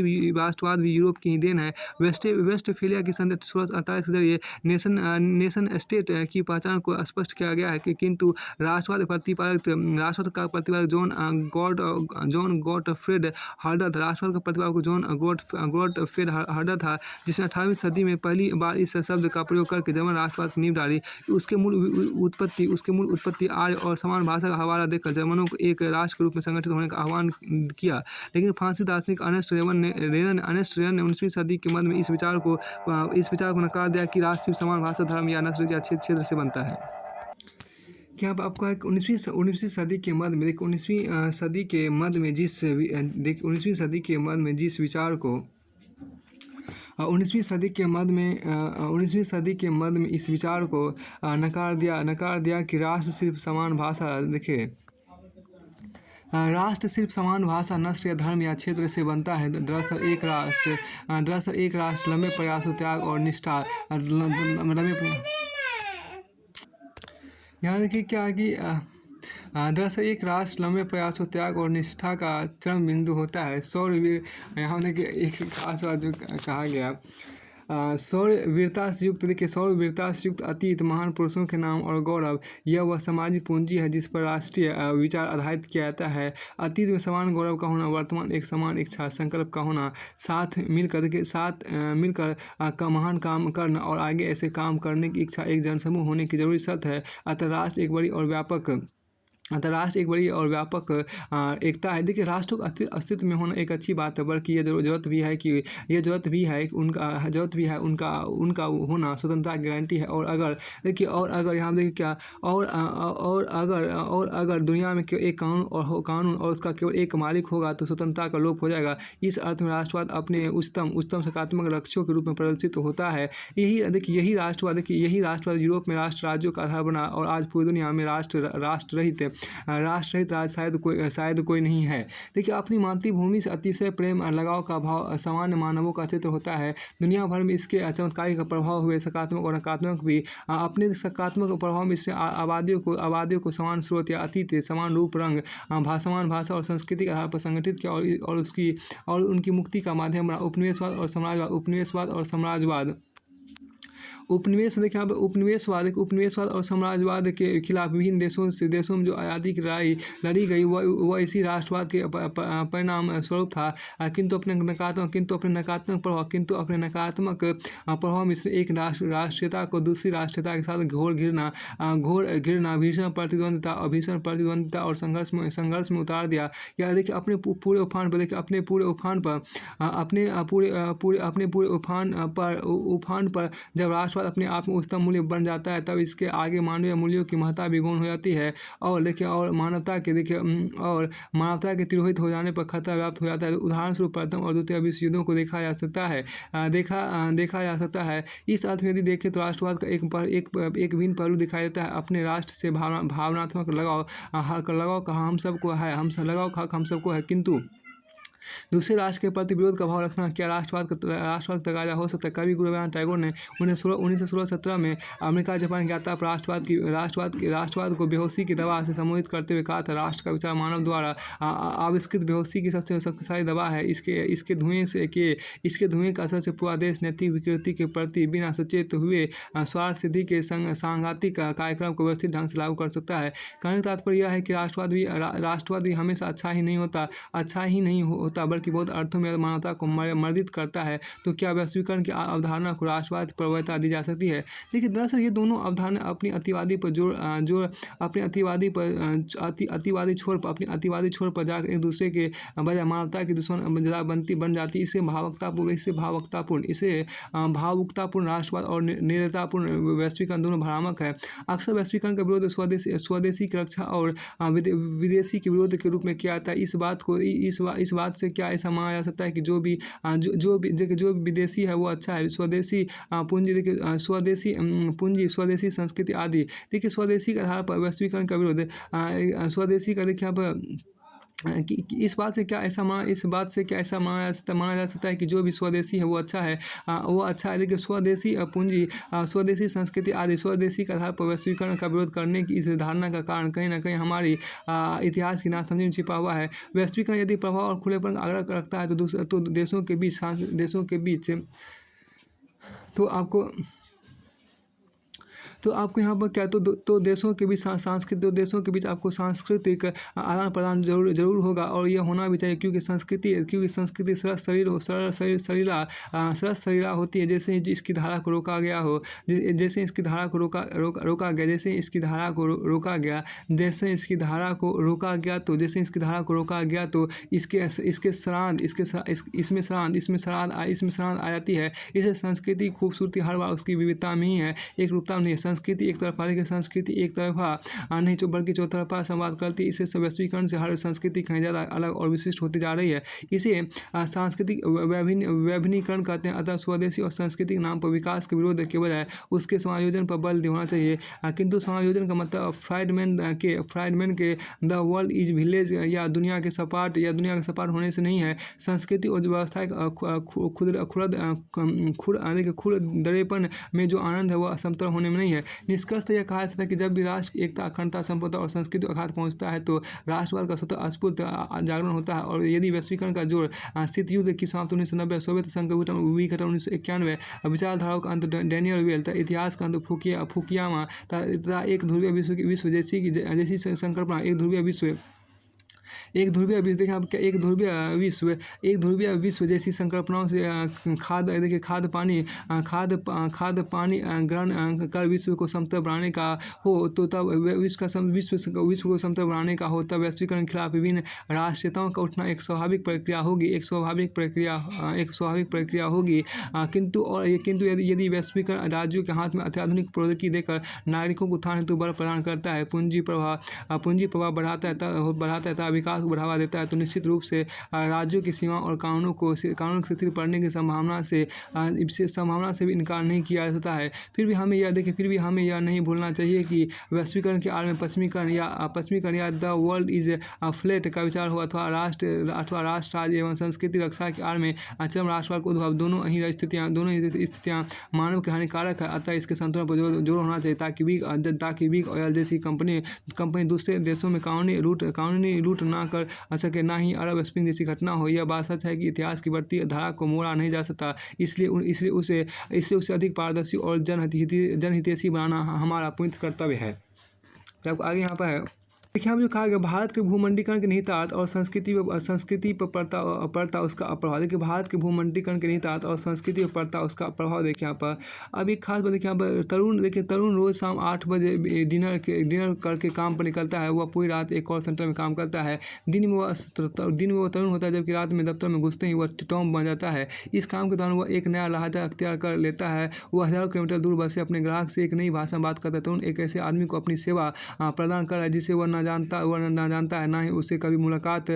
भी यूरोप की ही देन है। वेस्टफेलिया की संधि 1648 के जरिए नेशन स्टेट की पहचान को स्पष्ट किया गया है, किंतु राष्ट्रवाद का प्रतिपादक जॉन गॉटफ्रेड हर्डर था, जिसने 18वीं सदी में पहली बार इस शब्द का प्रयोग करके जर्मन राष्ट्रवाद की नींव डाली। उसके मूल उत्पत्ति आर्य और समान भाषा का हवाला देकर जर्मनों को एक राष्ट्र के रूप में संगठित होने का आह्वान किया। लेकिन फ्रांसीसी दार्शनिक अर्नेस्ट रेनन ने 19वीं सदी के मध्य में इस विचार को नकार दिया कि राष्ट्र सिर्फ समान भाषा, धर्म या नस्ल या क्षेत्र से बनता है। यहाँ पर आपको 19वीं सदी के मध्य में 19वीं सदी के मध्य में जिस विचार को 19वीं सदी के मध्य में इस विचार को नकार दिया कि राष्ट्र सिर्फ समान भाषा, देखिए राष्ट्र सिर्फ समान भाषा, नस्ल या धर्म या क्षेत्र से बनता है। दरअसल एक राष्ट्र लंबे प्रयासों, त्याग और निष्ठा यहाँ देखिए क्या है कि दरअसल एक राष्ट्र लंबे प्रयासों, त्याग और निष्ठा का चरम बिंदु होता है। यहाँ देखिए एक खास बात जो कहा गया, शौर्य वीरता से युक्त अतीत महान पुरुषों के नाम और गौरव, यह वह सामाजिक पूंजी है जिस पर राष्ट्रीय विचार आधारित किया जाता है। अतीत में समान गौरव का होना, वर्तमान एक समान इच्छा संकल्प का होना, साथ मिलकर महान काम करना और आगे ऐसे काम करने की इच्छा एक जनसमूह होने की जरूरी शर्त है। अतः राष्ट्र एक बड़ी और व्यापक अतः राष्ट्र एक बड़ी और व्यापक एकता है। देखिए राष्ट्रों का अस्तित्व में होना एक अच्छी बात है, बल्कि ये ज़रूरत भी है कि उनका उनका होना स्वतंत्रता की गारंटी है। और अगर यहाँ देखिए क्या और अगर दुनिया में केवल एक कानून और उसका केवल एक मालिक होगा तो स्वतंत्रता का लोप हो जाएगा। इस अर्थ में राष्ट्रवाद अपने उच्चतम सकारात्मक लक्ष्यों के रूप में प्रदर्शित होता है। यही राष्ट्रवाद यूरोप में राष्ट्र राज्यों का आधार बना और आज पूरी दुनिया में राष्ट्र रहित राज्य शायद कोई नहीं है। देखिए अपनी मातृभूमि से अतिशय प्रेम लगाव का भाव सामान्य मानवों का चित्र होता है। दुनिया भर में इसके चमत्कारिक प्रभाव हुए, सकारात्मक और नकारात्मक भी। अपने सकारात्मक प्रभाव में इससे आबादियों को समान स्रोत या अतीत, समान रूप, रंग, समान भाषा और संस्कृति के आधार पर संगठित किया और उनकी मुक्ति का माध्यम बना। उपनिवेशवाद और साम्राज्यवाद उपनिवेशवाद और साम्राज्यवाद के खिलाफ विभिन्न देशों में जो आज़ादी की लड़ाई लड़ी गई वह इसी राष्ट्रवाद के परिणाम स्वरूप था। किंतु अपने नकारात्मक प्रभाव में से एक राष्ट्रीयता को दूसरी राष्ट्रीयता के साथ घोर घृणा, भीषण प्रतिद्वंदिता और संघर्ष में उतार दिया। या देखिए अपने पूरे उफान पर जब राष्ट्रवाद अपने आप में उच्चतम मूल्य बन जाता है, तब इसके आगे मानवीय मूल्यों की महत्ता भी गौण हो जाती है। और मानवता के तिरोहित हो जाने पर खतरा व्याप्त हो जाता है। उदाहरण स्वरूप प्रथम और द्वितीय विश्व युद्धों को देखा जा सकता है। इस अर्थ में यदि देखें तो राष्ट्रवाद का एक भिन्न पहलू दिखाई देता है। अपने राष्ट्र से भावनात्मक लगाव का हम सबको है, किंतु दूसरे राष्ट्र के प्रति विरोध का भाव रखना क्या राष्ट्रवाद तकाजा हो सकता है? कवि गुरु रवींद्रनाथ टैगोर ने 1916-17 में अमेरिका जापान की यात्रा पर राष्ट्रवाद को बेहोशी की दवा से संबोधित करते हुए कहा था, राष्ट्र का विचार मानव द्वारा आविष्कृत बेहोशी की सबसे शक्तिशाली दवा है। इसके धुएं का असर से पूरा देश नैतिक विकृति के प्रति बिना सचेत हुए स्वार्थ सिद्धि के सांघातिक कार्यक्रम को व्यवस्थित ढंग से लागू कर सकता है। कहने का तात्पर्य यह है कि राष्ट्रवाद भी हमेशा अच्छा ही नहीं होता बल्कि बहुत अर्थों में मानवता को मर्दित करता है। तो क्या वैश्वीकरण की अवधारणा को राष्ट्रवाद प्रवृत्ता दी जा सकती है? देखिए दरअसल ये दोनों अवधारणा अपनी अतिवादी छोर पर जाकर एक दूसरे के बजाय मानवता की दुश्मन बन जाती। इसे भावुकतापूर्ण राष्ट्रवाद और निर्दयतापूर्ण वैश्वीकरण दोनों भ्रामक है। अक्सर वैश्वीकरण का विरोध स्वदेशी की रक्षा और विदेशी के विरोध के रूप में किया जाता है। इस बात से क्या ऐसा माना जा सकता है कि जो भी विदेशी है वो अच्छा है? स्वदेशी पूंजी, देखिए स्वदेशी संस्कृति आदि। देखिए स्वदेशी के आधार पर वैश्वीकरण का विरोध, स्वदेशी का देखिए यहाँ पर इस बात से क्या ऐसा माना जा सकता है कि जो भी स्वदेशी है वो अच्छा है? देखिए स्वदेशी पूंजी, स्वदेशी संस्कृति आदि, स्वदेशी के आधार पर वैश्वीकरण का विरोध करने की इस धारणा का कारण कहीं ना कहीं हमारी इतिहास की नासमझी में छिपा हुआ है। वैश्वीकरण यदि प्रभाव और खुलेपन का आग्रह रखता है तो देशों के बीच तो आपको यहाँ पर क्या तो देशों के बीच आपको सांस्कृतिक आदान प्रदान जरूर होगा और यह होना भी चाहिए, क्योंकि संस्कृति सरल शरीरा होती है। जैसे ही इसकी धारा को रोका गया तो इसमें श्राद्ध आ जाती है। इसे संस्कृति खूबसूरती हर बार उसकी विविधता में ही है, एक रूपता में नहीं है। संस्कृति एक तरफा नहीं बल्कि चौतरफा संवाद करती है। इसे वैश्वीकरण से हर संस्कृति कहीं ज़्यादा अलग और विशिष्ट होती जा रही है। इसे सांस्कृतिक वैभिन्नीकरण कहते हैं। अतः स्वदेशी और सांस्कृतिक नाम पर विकास के विरोध के बजाय उसके समायोजन पर बल होना चाहिए। किंतु समायोजन का मतलब फ्राइडमैन के द वर्ल्ड इज विलेज या दुनिया के सपाट होने से नहीं है। संस्कृति और व्यवस्था खुरदरेपन में जो आनंद है वह समतल होने में नहीं है। निष्कर्ष यह कहा जा सकता है कि जब भी राष्ट्र एकता, अखंडता, संप्रभुता और संस्कृति को आघात पहुंचता है तो राष्ट्रवाद का स्वतः स्फूर्त जागरण होता है। और यदि वैश्वीकरण का जोर शीत युद्ध की समाप्ति 1990, सोवियत संघ विघटन 1991, विचारधाराओं का अंत डैनियल वेल, इतिहास का अंत फुकुयामा तथा एक ध्रुवीय विश्व जैसी संकल्पना, एक ध्रुवीय विश्व एक ध्रुवीय विश्व देखिए आप क्या एक ध्रुवीय विश्व जैसी संकल्पनाओं से खाद पानी ग्रहण कर विश्व को समतल बनाने का हो तो तब विश्व को समतल बनाने का हो तब वैश्वीकरण के खिलाफ विभिन्न राष्ट्रीयताओं का उठना एक स्वाभाविक प्रक्रिया होगी। किंतु यदि वैश्वीकरण राज्यों के हाथ में अत्याधुनिक प्रौद्योगिकी देकर नागरिकों को उत्थान हेतु बल प्रदान करता है, पूंजी प्रभाव बढ़ाता है तथा विकास को बढ़ावा देता है, तो निश्चित रूप से राज्यों की सीमा और कानून के शिथिल पड़ने की संभावना से भी इनकार नहीं किया जा सकता है। फिर भी हमें यह नहीं भूलना चाहिए कि वैश्वीकरण के आड़ में पश्चिमीकरण या द वर्ल्ड इज फ्लैट का विचार हो अथवा राष्ट्र राज्य एवं संस्कृति रक्षा के आड़ में चरम राष्ट्रवाद का उद्भव, दोनों ही स्थितियाँ मानव के हानिकारक है। अतः इसके संतुलन पर जोर होना चाहिए ताकि बिग ऑयल जैसी कंपनी दूसरे देशों में कानूनी लूट ना कर सके, ना ही अरब स्प्रिंग जैसी घटना हो। यह बात सच है कि इतिहास की बढ़ती धारा को मोड़ा नहीं जा सकता, इसलिए उसे अधिक पारदर्शी और जनहितैषी बनाना हमारा पवित्र कर्तव्य है। तो आपको आगे यहाँ पर है देखिए हम जो कहा गया भारत के भूमंडलीकरण के निहितार्थ और संस्कृति पर पड़ता उसका प्रभाव। देखिए भारत के भूमंडलीकरण के निहितार्थ और संस्कृति पर पड़ता उसका प्रभाव देखिए यहाँ पर। अब एक खास बात देखिए यहाँ पर तरुण रोज शाम 8 बजे डिनर करके काम पर निकलता है। वह पूरी रात एक कॉल सेंटर में काम करता है। दिन में वो तरुण होता है, जबकि रात में दफ्तर में घुसते ही वह टॉम बन जाता है। इस काम के दौरान वह एक नया लहजा अख्तियार कर लेता है। वह हज़ारों किलोमीटर दूर बसे अपने ग्राहक से एक नई भाषा में बात करता है। तरुण एक ऐसे आदमी को अपनी सेवा प्रदान कर रहा है जिसे वह ना जानता है, ना ही उससे कभी मुलाकात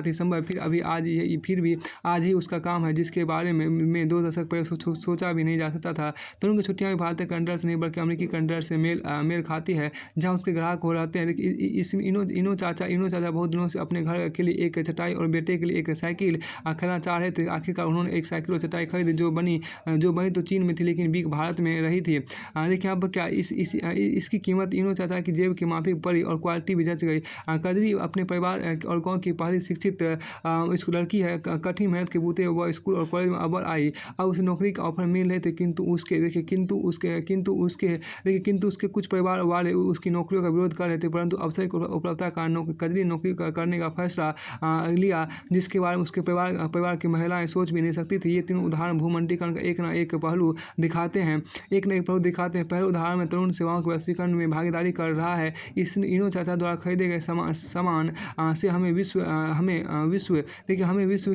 ही संभव। फिर भी आज ही उसका काम है जिसके बारे में 2 दशक पहले सोचा भी नहीं जा सकता था। तरुण की छुट्टियां भी भारतीय कैलेंडर से नहीं बल्कि अमेरिकी कैलेंडर से मेल खाती है, जहां उसके ग्राहक हो रहते हैं। इसमें इनो चाचा बहुत दिनों से अपने घर के लिए एक चटाई और बेटे के लिए एक साइकिल खरीदना चाह रहे थे। आखिरकार उन्होंने एक साइकिल और चटाई खरीदी जो बनी तो चीन में थी लेकिन बिक भारत में रही थी। देखिए अब क्या इसकी कीमत इनो चाचा की जेब के माफिक पड़ी और क्वालिटी भी जच गई। कजरी अपने परिवार और गांव की पहली शिक्षित लड़की है। कठिन मेहनत के बूते वह स्कूल और कॉलेज में अव्वल आई। अब उसे नौकरी का ऑफर मिल रहे थे, किंतु उसके कुछ परिवार वाले उसकी नौकरियों का विरोध कर रहे थे। परंतु अवसर की उपलब्धता कारण कजरी नौकरी करने का फैसला लिया, जिसके बारे में उसके परिवार की महिलाएं सोच भी नहीं सकती थी। ये तीनों उदाहरण भूमंडलीकरण का एक न एक पहलू दिखाते हैं। पहले उदाहरण में तरुण सेवाओं के वैश्वीकरण में भागीदारी कर रहा है। इनो चाचा द्वारा खरीदे गए सामान से हमें विश्व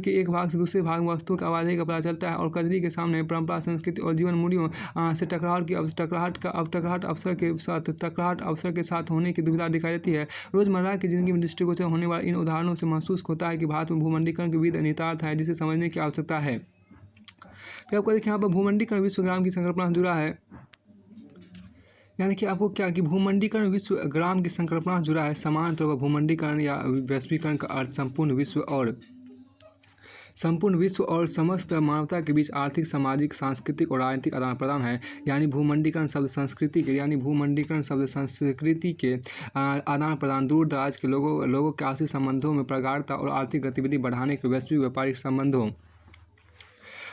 के एक भाग से दूसरे भाग में वस्तुओं की आवाजाही का पता चलता है। और कजरी के सामने परंपरा, संस्कृति और जीवन मूल्यों से टकराहट अवसर के साथ होने की दुविधा दिखाई देती है। रोजमर्रा की जिंदगी में दृष्टिगोचर होने वाले इन उदाहरणों से महसूस होता है कि भारत में भूमंडलीकरण के विविध निहितार्थ है जिसे समझने की आवश्यकता है। फिर आपको देखिए यहाँ पर भूमंडलीकरण विश्वग्राम की संकल्पना से जुड़ा है। यानी कि आपको क्या कि भूमंडलीकरण विश्व ग्राम की संकल्पना से जुड़ा है। समान तौर पर भूमंडलीकरण या वैश्वीकरण का अर्थ संपूर्ण विश्व और समस्त मानवता के बीच आर्थिक, सामाजिक, सांस्कृतिक और राजनीतिक आदान प्रदान है। यानी भूमंडलीकरण शब्द संस्कृति के आदान प्रदान, दूर दराज के लोगों के आपसी संबंधों में प्रगाढ़ता और आर्थिक गतिविधि बढ़ाने के वैश्विक व्यापारिक संबंधों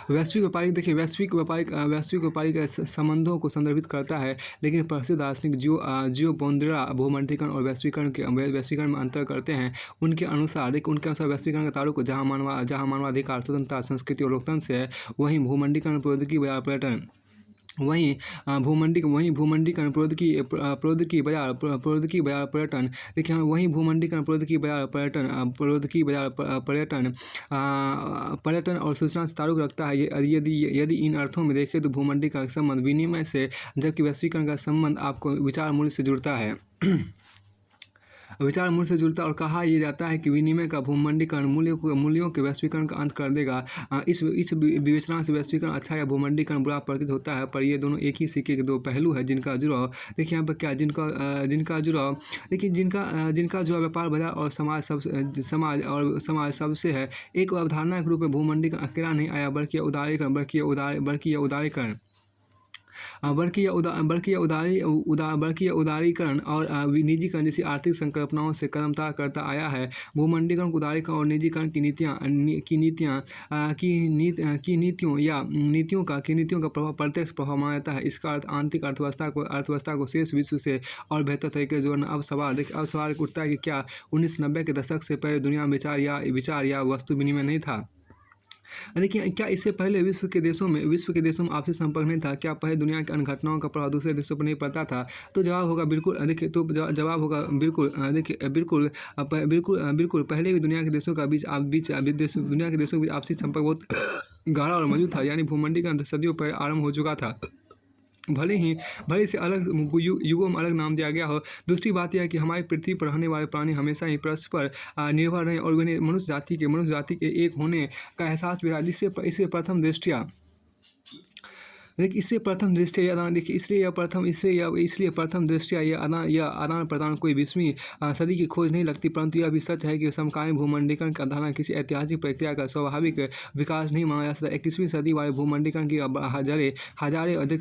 वैश्विक व्यापारिक संबंधों को संदर्भित करता है। लेकिन प्रसिद्ध दार्शनिक जियो बोंद्रा भूमंडलीकरण और वैश्वीकरण में अंतर करते हैं। उनके अनुसार वैश्वीकरण का ताल्लुक जहाँ मानवाधिकार, स्वतंत्रता, संस्कृति और लोकतंत्र से है, वहीं भूमंडलीकरण प्रौद्योगिकी बाजार पर्यटन देखिए वहीं भूमंडलीकरण पर्यटन और सूचना से ताल्लुक रखता है। यदि इन अर्थों में देखें तो भूमंडलीकरण का संबंध विनिमय से, जबकि वैश्वीकरण का संबंध आपको विचार मूल्य से जुड़ता है। और कहा यह जाता है कि विनिमय का भूमंडलीकरण मूल्यों के वैश्वीकरण का अंत कर देगा। इस विवेचना से वैश्वीकरण अच्छा या भूमंडलीकरण बुरा प्रतीत होता है, पर ये दोनों एक ही सिक्के के 2 पहलू है जिनका जुड़ाव देखिए यहाँ पर क्या जिनका जुड़ाव व्यापार, बाजार और समाज सबसे है। एक अवधारणा के रूप में भूमंडलीकरण अकेला नहीं आया, बल्कि उदारीकरण बल्कि यह उदारीकरण और निजीकरण जैसी आर्थिक संकल्पनाओं से कदमतार करता आया है। भूमंडलीकरण, उदारीकरण और निजीकरण की नीतियों का प्रभाव प्रत्यक्ष प्रभाव माना जाता है। इसका अर्थ आंतरिक अर्थव्यवस्था को शेष विश्व से और बेहतर तरीके से जोड़ना। अब सवाल उठता है कि क्या 1990 के दशक से पहले दुनिया में विचार या वस्तु विनिमय नहीं था? देखिए, क्या इससे पहले विश्व के देशों में आपसी संपर्क नहीं था? क्या पहले दुनिया की अन्य घटनाओं का प्रभाव दूसरे देशों पर नहीं पड़ता था? तो जवाब होगा बिल्कुल। देखिए, तो जवाब होगा बिल्कुल। देखिए, बिल्कुल पहले भी दुनिया के देशों के बीच आपसी संपर्क बहुत गाढ़ा और मजबूत था। यानी भूमंडलीकरण सदियों पहले आरंभ हो चुका था। भले ही इसे अलग युगों में अलग नाम दिया गया हो। दूसरी बात यह है कि हमारी पृथ्वी पर रहने वाले प्राणी हमेशा ही परस्पर निर्भर रहे और उन्हें मनुष्य जाति के एक होने का एहसास भी रहा, जिससे इससे प्रथम दृष्टया यह आदान प्रदान कोई 20वीं सदी की खोज नहीं लगती। परंतु यह भी सच है कि समकालीन भूमंडलीकरण की अवधारणा किसी ऐतिहासिक प्रक्रिया का स्वाभाविक विकास नहीं माना जा सकता। 21वीं सदी वाले भूमंडलीकरण की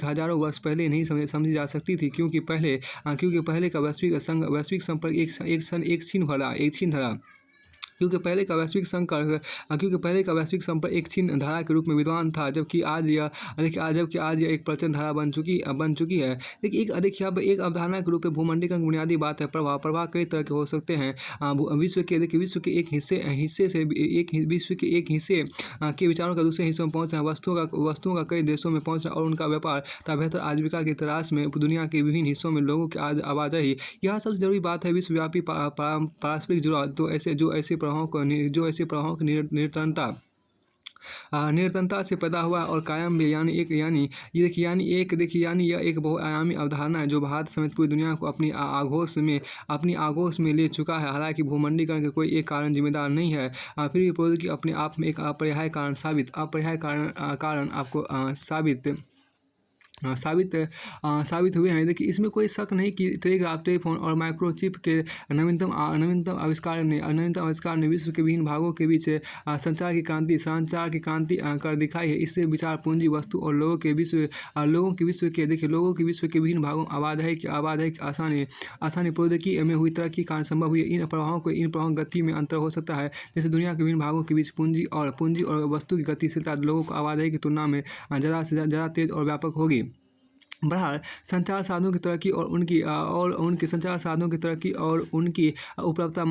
हजारों वर्ष पहले नहीं समझी जा सकती थी, क्योंकि पहले का वैश्विक संपर्क एक छीन धरा क्योंकि पहले का वैश्विक संपर्क एक छीन धारा के रूप में विद्वान था, जबकि आज यह एक प्रचंड धारा बन चुकी है। देखिए, एक अवधारणा के रूप में भूमंडलीकरण की बुनियादी बात है प्रभाव कई तरह के हो सकते हैं। विश्व के एक हिस्से के विचारों का दूसरे हिस्सों में पहुंचना, वस्तुओं का कई देशों में पहुंचना और उनका व्यापार तथा बेहतर आजीविका की तलाश में दुनिया के विभिन्न हिस्सों में लोगों की आवाजाही, यह सबसे जरूरी बात है। विश्वव्यापी पारस्परिक जुड़ाव जो ऐसे प्रभावों की निरंतरता से पैदा हुआ और कायम भी। यानी यह एक बहुआयामी अवधारणा है जो भारत समेत पूरी दुनिया को अपनी आगोश में ले चुका है। हालांकि भूमंडलीकरण का कोई एक कारण जिम्मेदार नहीं है, फिर भी प्रौद्योगिकी अपने आप में एक अपरिहार्य कारण आपको साबित हुए हैं। देखिए, इसमें कोई शक नहीं कि टेलीफोन और माइक्रोचिप के नवीनतम आविष्कार ने विश्व के विभिन्न भागों के बीच संचार की क्रांति कर दिखाई है। इससे विचार, पूंजी, वस्तु और लोगों के विश्व के विभिन्न भागों आवाजाही की आसानी प्रौद्योगिकी में हुई तरक्की के कारण संभव हुई। इन प्रभावों की गति में अंतर हो सकता है, जैसे दुनिया के विभिन्न भागों के बीच पूंजी और वस्तु की गतिशीलता लोगों को आवाजाही की तुलना में ज़्यादा तेज और व्यापक होगी। बहरहाल, संचार साधनों की तरक्की और उनकी उपलब्धता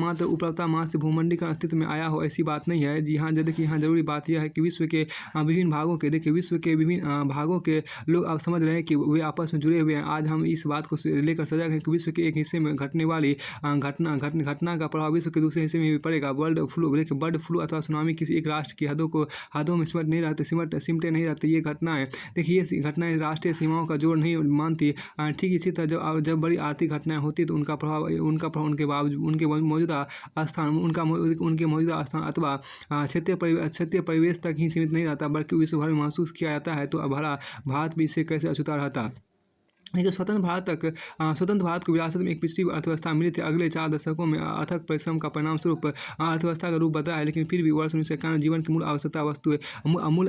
मात्र से भूमंडलीकरण अस्तित्व में आया हो, ऐसी बात नहीं है। जी हाँ, जबकि यहाँ जरूरी बात यह है कि विश्व के विभिन्न भागों के लोग अब समझ रहे हैं कि वे आपस में जुड़े हुए हैं। आज हम इस बात को लेकर सजग हैं कि विश्व के एक हिस्से में घटने वाली घटना का प्रभाव विश्व के दूसरे हिस्से में भी पड़ेगा। बर्ड फ्लू अथवा सुनामी किसी एक राष्ट्र की हदों में सिमटे नहीं रहते। ये घटनाएं राष्ट्रीय सीमाओं का जोड़ नहीं मानती। ठीक इसी तरह जब बड़ी आर्थिक घटनाएं होती तो उनका प्रभाव उनके मौजूदा स्थान अथवा क्षेत्रीय परिवेश तक ही सीमित नहीं रहता, बल्कि विश्व भर में महसूस किया जाता है। तो भला भारत भी इससे कैसे अछूता रहता? देखिए, स्वतंत्र भारत को विरासत में एक पिछड़ी अर्थव्यवस्था मिली थी। अगले 4 दशकों में अथक परिश्रम का परिणाम स्वरूप अर्थव्यवस्था का रूप बदला है, लेकिन फिर भी वर्ष 1991 जीवन की मूल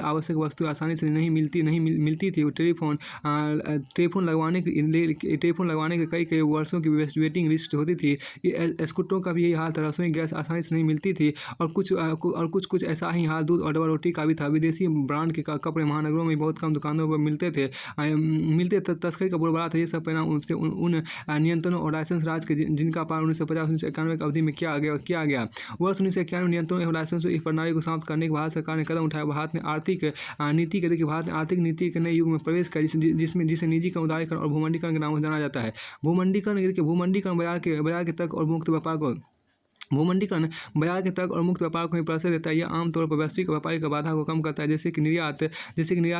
आवश्यक वस्तुएं आसानी से नहीं मिलती थी। टेलीफोन लगवाने के कई वर्षों की वेटिंग लिस्ट होती थी। स्कूटरों का भी यही हाल था। रसोई गैस आसानी से नहीं मिलती थी और कुछ ऐसा ही हाल दूध और डबल रोटी का भी था। विदेशी ब्रांड के कपड़े महानगरों में बहुत कम दुकानों पर मिलते तस्करी का बोलबाला था। ये सब परिणाम उन नियंत्रणों और लाइसेंस राज के जिनका पालन 1950-1991 की अवधि में किया गया। वर्ष 1991 नियंत्रणों और लाइसेंसों इस प्रणाली को समाप्त करने के भारत सरकार ने कदम उठाया। भारत ने आर्थिक नीति के नए युग में प्रवेश किया, जिसे निजीकरण, उदारीकरण और भूमंडलीकरण के नाम से जाना जाता है। भूमंडलीकरण बाजार के तर्क और मुक्त व्यापार को ही प्रश्रय देता है। यह आमतौर पर वैश्विक व्यापारिक बाधा को कम करता है, जैसे कि निर्यात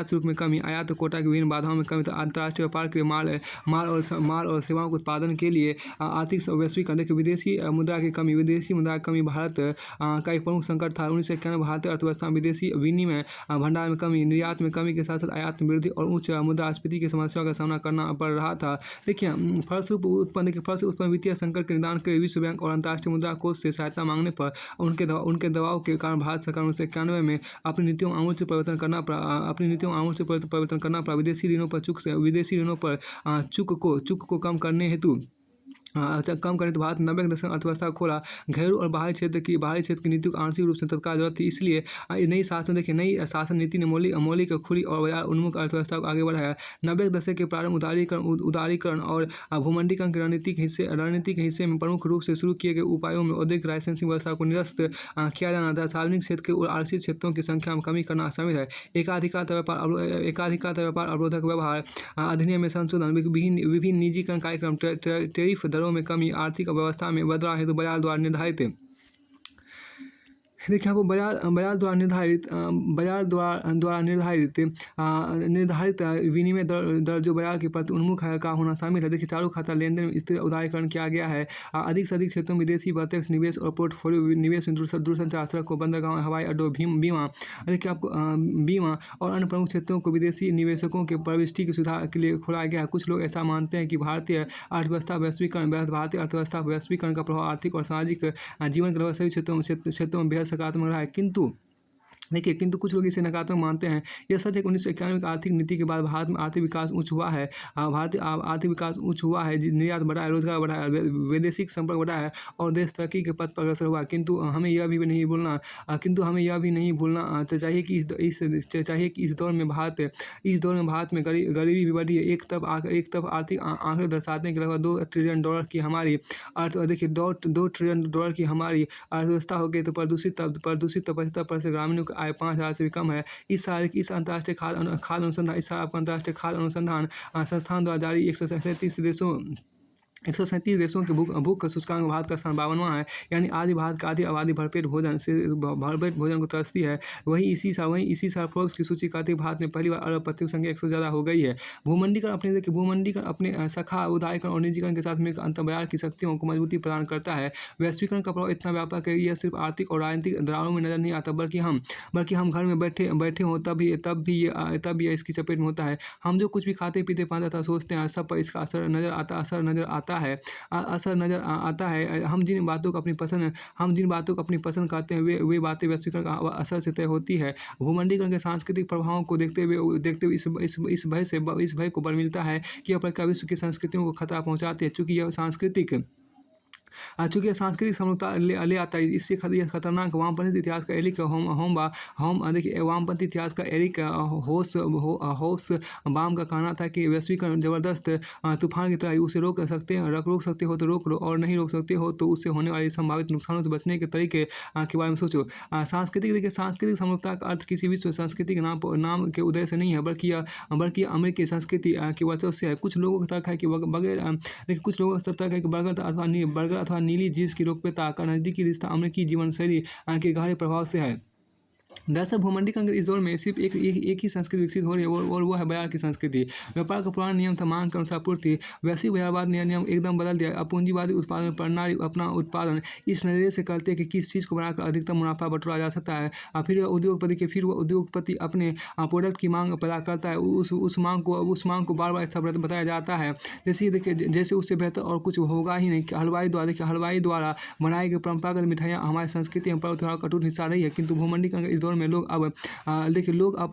शुल्क में कमी, आयात कोटा की विभिन्न बाधाओं में कमी, अंतर्राष्ट्रीय व्यापार के माल और सेवाओं के उत्पादन के लिए आर्थिक वैश्विक विदेशी मुद्रा की कमी भारत का एक प्रमुख संकट था। 1991 भारतीय अर्थव्यवस्था में विदेशी विनिमय भंडार में कमी, निर्यात में कमी के साथ साथ आयात में वृद्धि और उच्च मुद्रास्फीति की समस्याओं का सामना करना पड़ रहा था। देखिए, फलस्वरूप उत्पन्न वित्तीय संकट के निदान के लिए विश्व बैंक और अंतर्राष्ट्रीय मुद्रा कोष रूस से सहायता मांगने पर उनके दबाव के कारण भारत सरकार 1991 में अपनी नीतियों में आमूल से परिवर्तन करना पड़ा। विदेशी ऋणों पर चूक को कम करने हेतु तो भारत 90 अर्थव्यवस्था को खोला। घरेलू और बाहरी क्षेत्र की नीति को आंशिक रूप से तत्काल जरूरत थी, इसलिए नई शासन नीति ने मौलिक खुली और बाजार उन्मुख अर्थव्यवस्था को आगे बढ़ाया। 90 के दशक के प्रारंभ उदारीकरण और भूमंडीकरण के रणनीतिक हिस्से में प्रमुख रूप से शुरू किए गए उपायों में औद्योगिक लाइसेंसिंग व्यवस्था को निरस्त किया जाना था। सार्वजनिक क्षेत्र के आरक्षित क्षेत्रों की संख्या में कमी करना शामिल है। एकाधिकार व्यापार अवरोधक व्यवहार अधिनियम में संशोधन, विभिन्न निजीकरण कार्यक्रम, टैरिफ दरों में कमी, आर्थिक व्यवस्था में बदलाव हेतु बाजार द्वारा निर्धारित देखिए आपको बाजार द्वारा निर्धारित विनिमय दर जो बाजार के प्रति उन्मुख का होना शामिल है। देखिए चालू खाता लेन देन में स्थिर उदारीकरण किया गया है। अधिक से अधिक क्षेत्रों में विदेशी प्रत्यक्ष निवेश और पोर्टफोलियो निवेश में दूरसंचार, सड़कों, बंदरगाहों, हवाई अड्डों, बीमा देखिए आपको बीमा और अन्य प्रमुख क्षेत्रों को विदेशी निवेशकों के प्रविष्टि की सुविधा के लिए खोला गया है। कुछ लोग ऐसा मानते हैं कि भारतीय अर्थव्यवस्था वैश्वीकरण का प्रभाव आर्थिक और सामाजिक जीवन के लगभग सभी क्षेत्रों में बेहद सकारात्मक रहा है, किंतु कुछ लोग इसे नकारात्मक मानते हैं। यह सच है कि 1991 की आर्थिक नीति के बाद भारत में आर्थिक विकास उच्च हुआ है। निर्यात बढ़ा है, रोजगार बढ़ा है, वैदेशिक संपर्क बढ़ा है और देश तरक्की के पथ पर अग्रसर हुआ। किंतु हमें यह भी नहीं भूलना चाहिए कि इस दौर में भारत में गरीबी भी बढ़ी है। एक तरफ आर्थिक आंकड़े दर्शाते हैं कि लगभग $2 ट्रिलियन की हमारी $2 ट्रिलियन की हमारी अर्थव्यवस्था हो गई, तो प्रदूषित 75% ग्रामीणों की आय 5,000 से भी कम है। इस साल अंतर्राष्ट्रीय खाद्य अनुसंधान संस्थान द्वारा जारी 137 देशों के भूख सूचकांक भारत का स्थान 52वां है। यानी आज भी भारत का आधी आबादी भरपेट भोजन को तरसती है। वहीं इसी साल फोर्ब्स की सूची कहती है भारत में पहली बार अरबपतियों की संख्या 100 ज़्यादा हो गई है। भूमंडीकरण अपने शाखा उदारीकरण और निजीकरण के साथ मिलकर अंतर बाजार की शक्तियों को मजबूती प्रदान करता है। वैश्वीकरण का प्रभाव इतना व्यापक है कि यह सिर्फ आर्थिक और राजनीतिक दरारों में नजर नहीं आता, बल्कि हम घर में बैठे हों तब भी यह इसकी चपेट में होता है। हम जो कुछ भी खाते पीते पहनते था सोचते हैं, सब पर इसका असर नजर आता है। हम जिन बातों को अपनी पसंद करते हैं वे बातें वैश्वीकरण का असर से तय होती है। भूमंडीकरण के सांस्कृतिक प्रभावों को देखते हुए इस भय को बल मिलता है कि यह प्रक्रिया विश्व की संस्कृतियों को खतरा पहुंचाती है। चूंकि सांस्कृतिक समरूपता ले आता है, इसलिए यह खतरनाक वामपंथी इतिहास का एरिक होब्सबाम का कहना था कि वैश्वीकरण जबरदस्त तूफान की तरह, उसे रोक सकते हो तो रोक लो और नहीं रोक सकते हो तो उससे होने वाले संभावित नुकसानों से बचने के तरीके के बारे में सोचो। सांस्कृतिक समरूपता का अर्थ किसी विश्व संस्कृति के नाम के उदय से नहीं है, बल्कि अमेरिकी संस्कृति के वर्चस्व से है। कुछ लोगों का तर्क है कि बर्गर अथवा नीली जीन्स की लोकप्रियता का नज़दीकी रिश्ता अमेरिकी जीवन शैली के गहरे प्रभाव से है। दरअसल भूमंडीकरण के इस दौर में सिर्फ एक ही संस्कृति विकसित हो रही है और वो है बाजार की संस्कृति। व्यापार का पुराना नियम था मांग के अनुसार पूर्ति। वैश्विक बाजारवाद ने नियम एकदम बदल दिया। अब पूंजीवादी उत्पादन प्रणाली अपना उत्पादन इस नजरिए से करते हैं कि किस चीज़ को बनाकर अधिकतम मुनाफा बटोरा जा सकता है। फिर वह उद्योगपति अपने प्रोडक्ट की मांग पैदा करता है। उस मांग को बार बार ऐसा बताया जाता है जैसे उससे बेहतर और कुछ होगा ही नहीं। हलवाई द्वारा बनाई गई परंपरागत मिठाइयाँ हमारी संस्कृति में पर्व त्योहार का अटूट हिस्सा रही है। किंतु भूमंडीकरण के इस दौर में लोग अब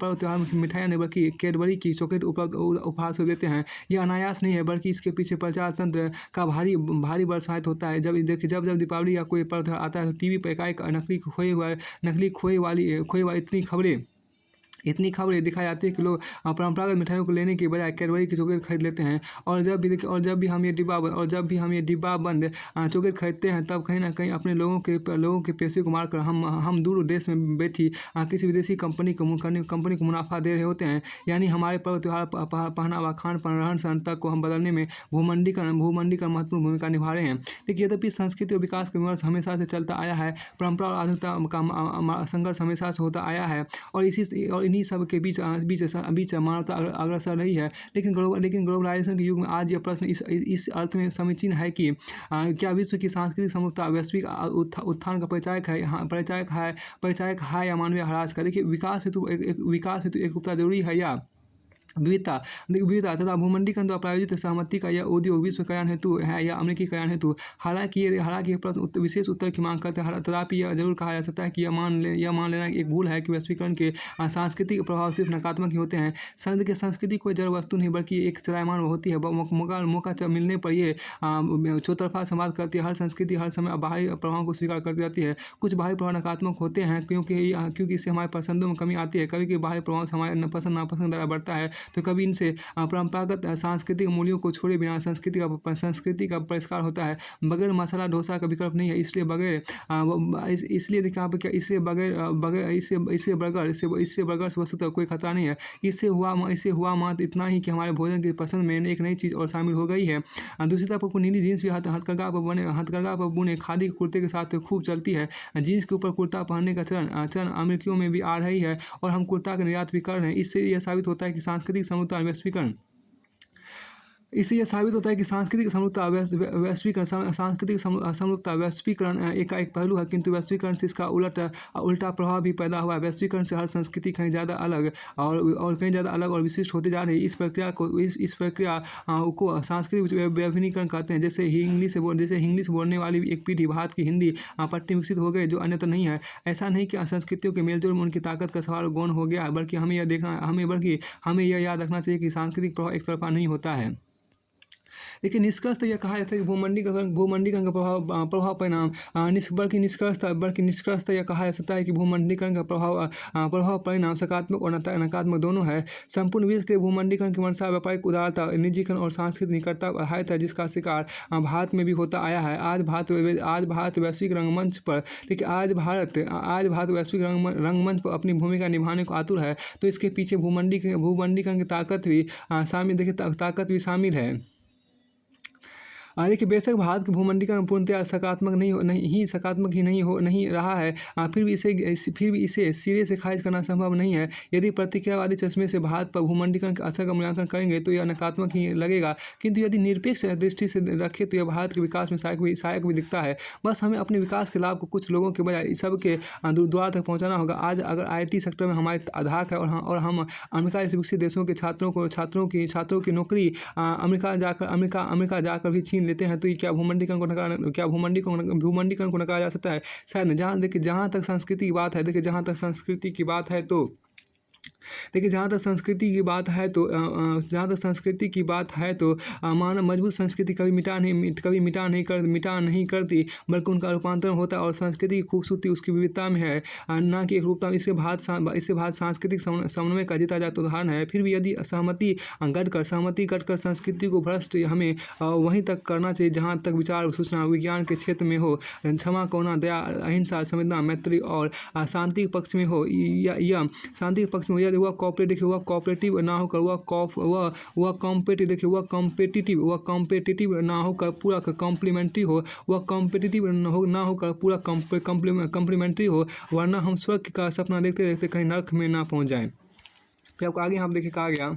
पर्व त्योहार में मिठाइयाँ नहीं बल्कि कैडबरी की चॉकलेट उपहार से देते हैं। यह अनायास नहीं है, बल्कि इसके पीछे प्रचार तंत्र का भारी बरसात होता है। जब दीपावली या कोई पर्व त्योहार आता है तो टीवी पर एकाएक नकली खोए वाली इतनी खबरें दिखाई जाती है कि लोग परंपरागत मिठाइयों को लेने के बजाय कैडबरी की चॉकलेट खरीद लेते हैं। और जब भी हम ये डिब्बा बंद चॉकलेट खरीदते हैं, तब कहीं ना कहीं अपने लोगों के पैसे को मारकर हम दूर देश में बैठी किसी विदेशी कंपनी को मुनाफा दे रहे होते हैं। यानी हमारे पर्व त्योहार, पहनावा, खान पान, रहन सहन तक को हम बदलने में भूमंडीकरण महत्वपूर्ण भूमिका निभा रहे हैं। देखिए यद्यपि संस्कृति और विकास का विमर्श हमेशा से चलता आया है, परंपरा और आधुनिकता का संघर्ष हमेशा से होता आया है और इन्हीं सब के बीच मानवता अग्रसर रही है। लेकिन ग्लोबलाइजेशन के युग में आज यह प्रश्न इस अर्थ में समीचीन है कि क्या विश्व की सांस्कृतिक समरूपता वैश्विक उत्थान का परिचायक है या मानवीय ह्रास का। देखिए विकास हेतु एकरूपता जरूरी है या विविधता विविधता तथा भूमंडलीकरण द्वारा प्रायोजित सहमति का यह उद्योग विश्व कल्याण हेतु है या अमेरिकी कल्याण हेतु। हालांकि ये प्रश्न विशेष उत्तर की मांग करते हैं, तथापि यह जरूर कहा जा सकता है कि यह मान लेना एक भूल है कि वैश्वीकरण के सांस्कृतिक प्रभाव सिर्फ नकारात्मक ही होते हैं। संस्कृति कोई जड़ वस्तु नहीं बल्कि एक चलायमान होती है। मौका मिलने पर ये चौतरफा संवाद करती है। हर संस्कृति हर समय बाहरी प्रभावों को स्वीकार करती रहती है। कुछ बाहरी प्रभाव नकारात्मक होते हैं क्योंकि इससे हमारे पसंदों में कमी आती है। कभी बाहरी प्रभाव से हमारे पसंद नापसंद द्वारा बढ़ता है, तो कभी इनसे परंपरागत सांस्कृतिक मूल्यों को छोड़े बिना संस्कृति का परिष्कार होता है। बगैर मसाला डोसा का विकल्प नहीं है। इसलिए देखिए आप क्या, इससे बर्गर से वस्तुतः कोई खतरा नहीं है। इससे हुआ मात्र इतना ही कि हमारे भोजन की पसंद में एक नई चीज़ और शामिल हो गई है। दूसरी तरफ नीली जीन्स भी हथकरघा पर बुने खादी कुर्ते के साथ खूब चलती है। जीन्स के ऊपर कुर्ता पहनने का चलन अमेरिकियों में भी आ रही है और हम कुर्ता का निर्यात भी कर रहे हैं। इससे यह साबित होता है कि सांस्कृतिक समरूपता वैश्वीकरण इससे यह साबित होता है कि सांस्कृतिक समरूपता वैश्वीकरण एक पहलू है, किंतु वैश्वीकरण से इसका उल्टा प्रभाव भी पैदा हुआ है। वैश्वीकरण से हर संस्कृति कहीं ज़्यादा अलग और विशिष्ट होती जा रही है। इस प्रक्रिया को सांस्कृतिक वैश्वीकरण कहते हैं। जैसे इंग्लिश बोलने वाली एक पीढ़ी भारत की हिंदी पट्टी विकसित हो गई, जो अन्यथा नहीं है। ऐसा नहीं कि संस्कृतियों के मेलजोल में उनकी ताकत का सवाल गौण हो गया, बल्कि हमें यह याद रखना चाहिए कि सांस्कृतिक प्रभाव एक तरफा नहीं होता है। लेकिन निष्कर्षतः यह कहा जाता है कि भूमंडलीकरण का प्रभाव परिणाम बल्कि निष्कर्षतः यह कहा जा सकता है कि भूमंडलीकरण का प्रभाव परिणाम सकारात्मक और नकारात्मक दोनों है। संपूर्ण विश्व के भूमंडलीकरण की मंशा व्यापारिक उदारता, निजीकरण और सांस्कृतिक निकटता आधारित है, जिसका शिकार भारत में भी होता आया है। आज भारत वैश्विक रंगमंच पर अपनी भूमिका निभाने को आतुर है। तो इसके पीछे भूमंडलीकरण की ताकत भी शामिल है। देखिए बेशक भारत के भूमंडलीकरण पूर्णतः सकारात्मक नहीं रहा है, फिर भी इसे सिरे से खारिज करना संभव नहीं है। यदि प्रतिक्रियावादी चश्मे से भारत पर भूमंडलीकरण के असर का मूल्यांकन करेंगे तो यह नकारात्मक ही लगेगा, किंतु यदि निरपेक्ष दृष्टि से रखें तो यह भारत के विकास में सहायक भी दिखता है। बस हमें अपने विकास के लाभ को कुछ लोगों के बजाय सबके द्वार तक पहुँचाना होगा। आज अगर IT सेक्टर में हमारे आधार है और हम अमेरिका जैसे विकसित देशों के छात्रों की नौकरी अमेरिका जाकर भी छीन लेते हैं, तो ये क्या भूमंडलीकरण को नकारा जा सकता है? शायद नहीं। जहाँ तक संस्कृति की बात है तो जहाँ तक संस्कृति की बात है तो मानव मजबूत संस्कृति कभी मिटा नहीं करती, बल्कि उनका रूपांतरण होता है। और संस्कृति की खूबसूरती उसकी विविधता में है, न कि एकरूपता में। इससे भारत सांस्कृतिक समन्वय का जीता जाता उदाहरण है। फिर भी यदि सहमति गढ़कर संस्कृति को भ्रष्ट हमें वहीं तक करना चाहिए जहाँ तक विचार सूचना विज्ञान के क्षेत्र में हो, क्षमा करुणा दया अहिंसा संवेदना मैत्री और शांति के पक्ष में हो। वह कॉपरेटिव ना होकर वह कॉम्पिटिटिव ना होकर पूरा कॉम्प्लीमेंट्री हो। वह कॉम्पिटिटिव ना होकर पूरा कॉम्प्लीमेंट्री हो, वरना हम स्वर्ग का सपना देखते देखते कहीं नर्क में ना पहुंच जाएं। फिर आपको आगे यहाँ देखिए कहा गया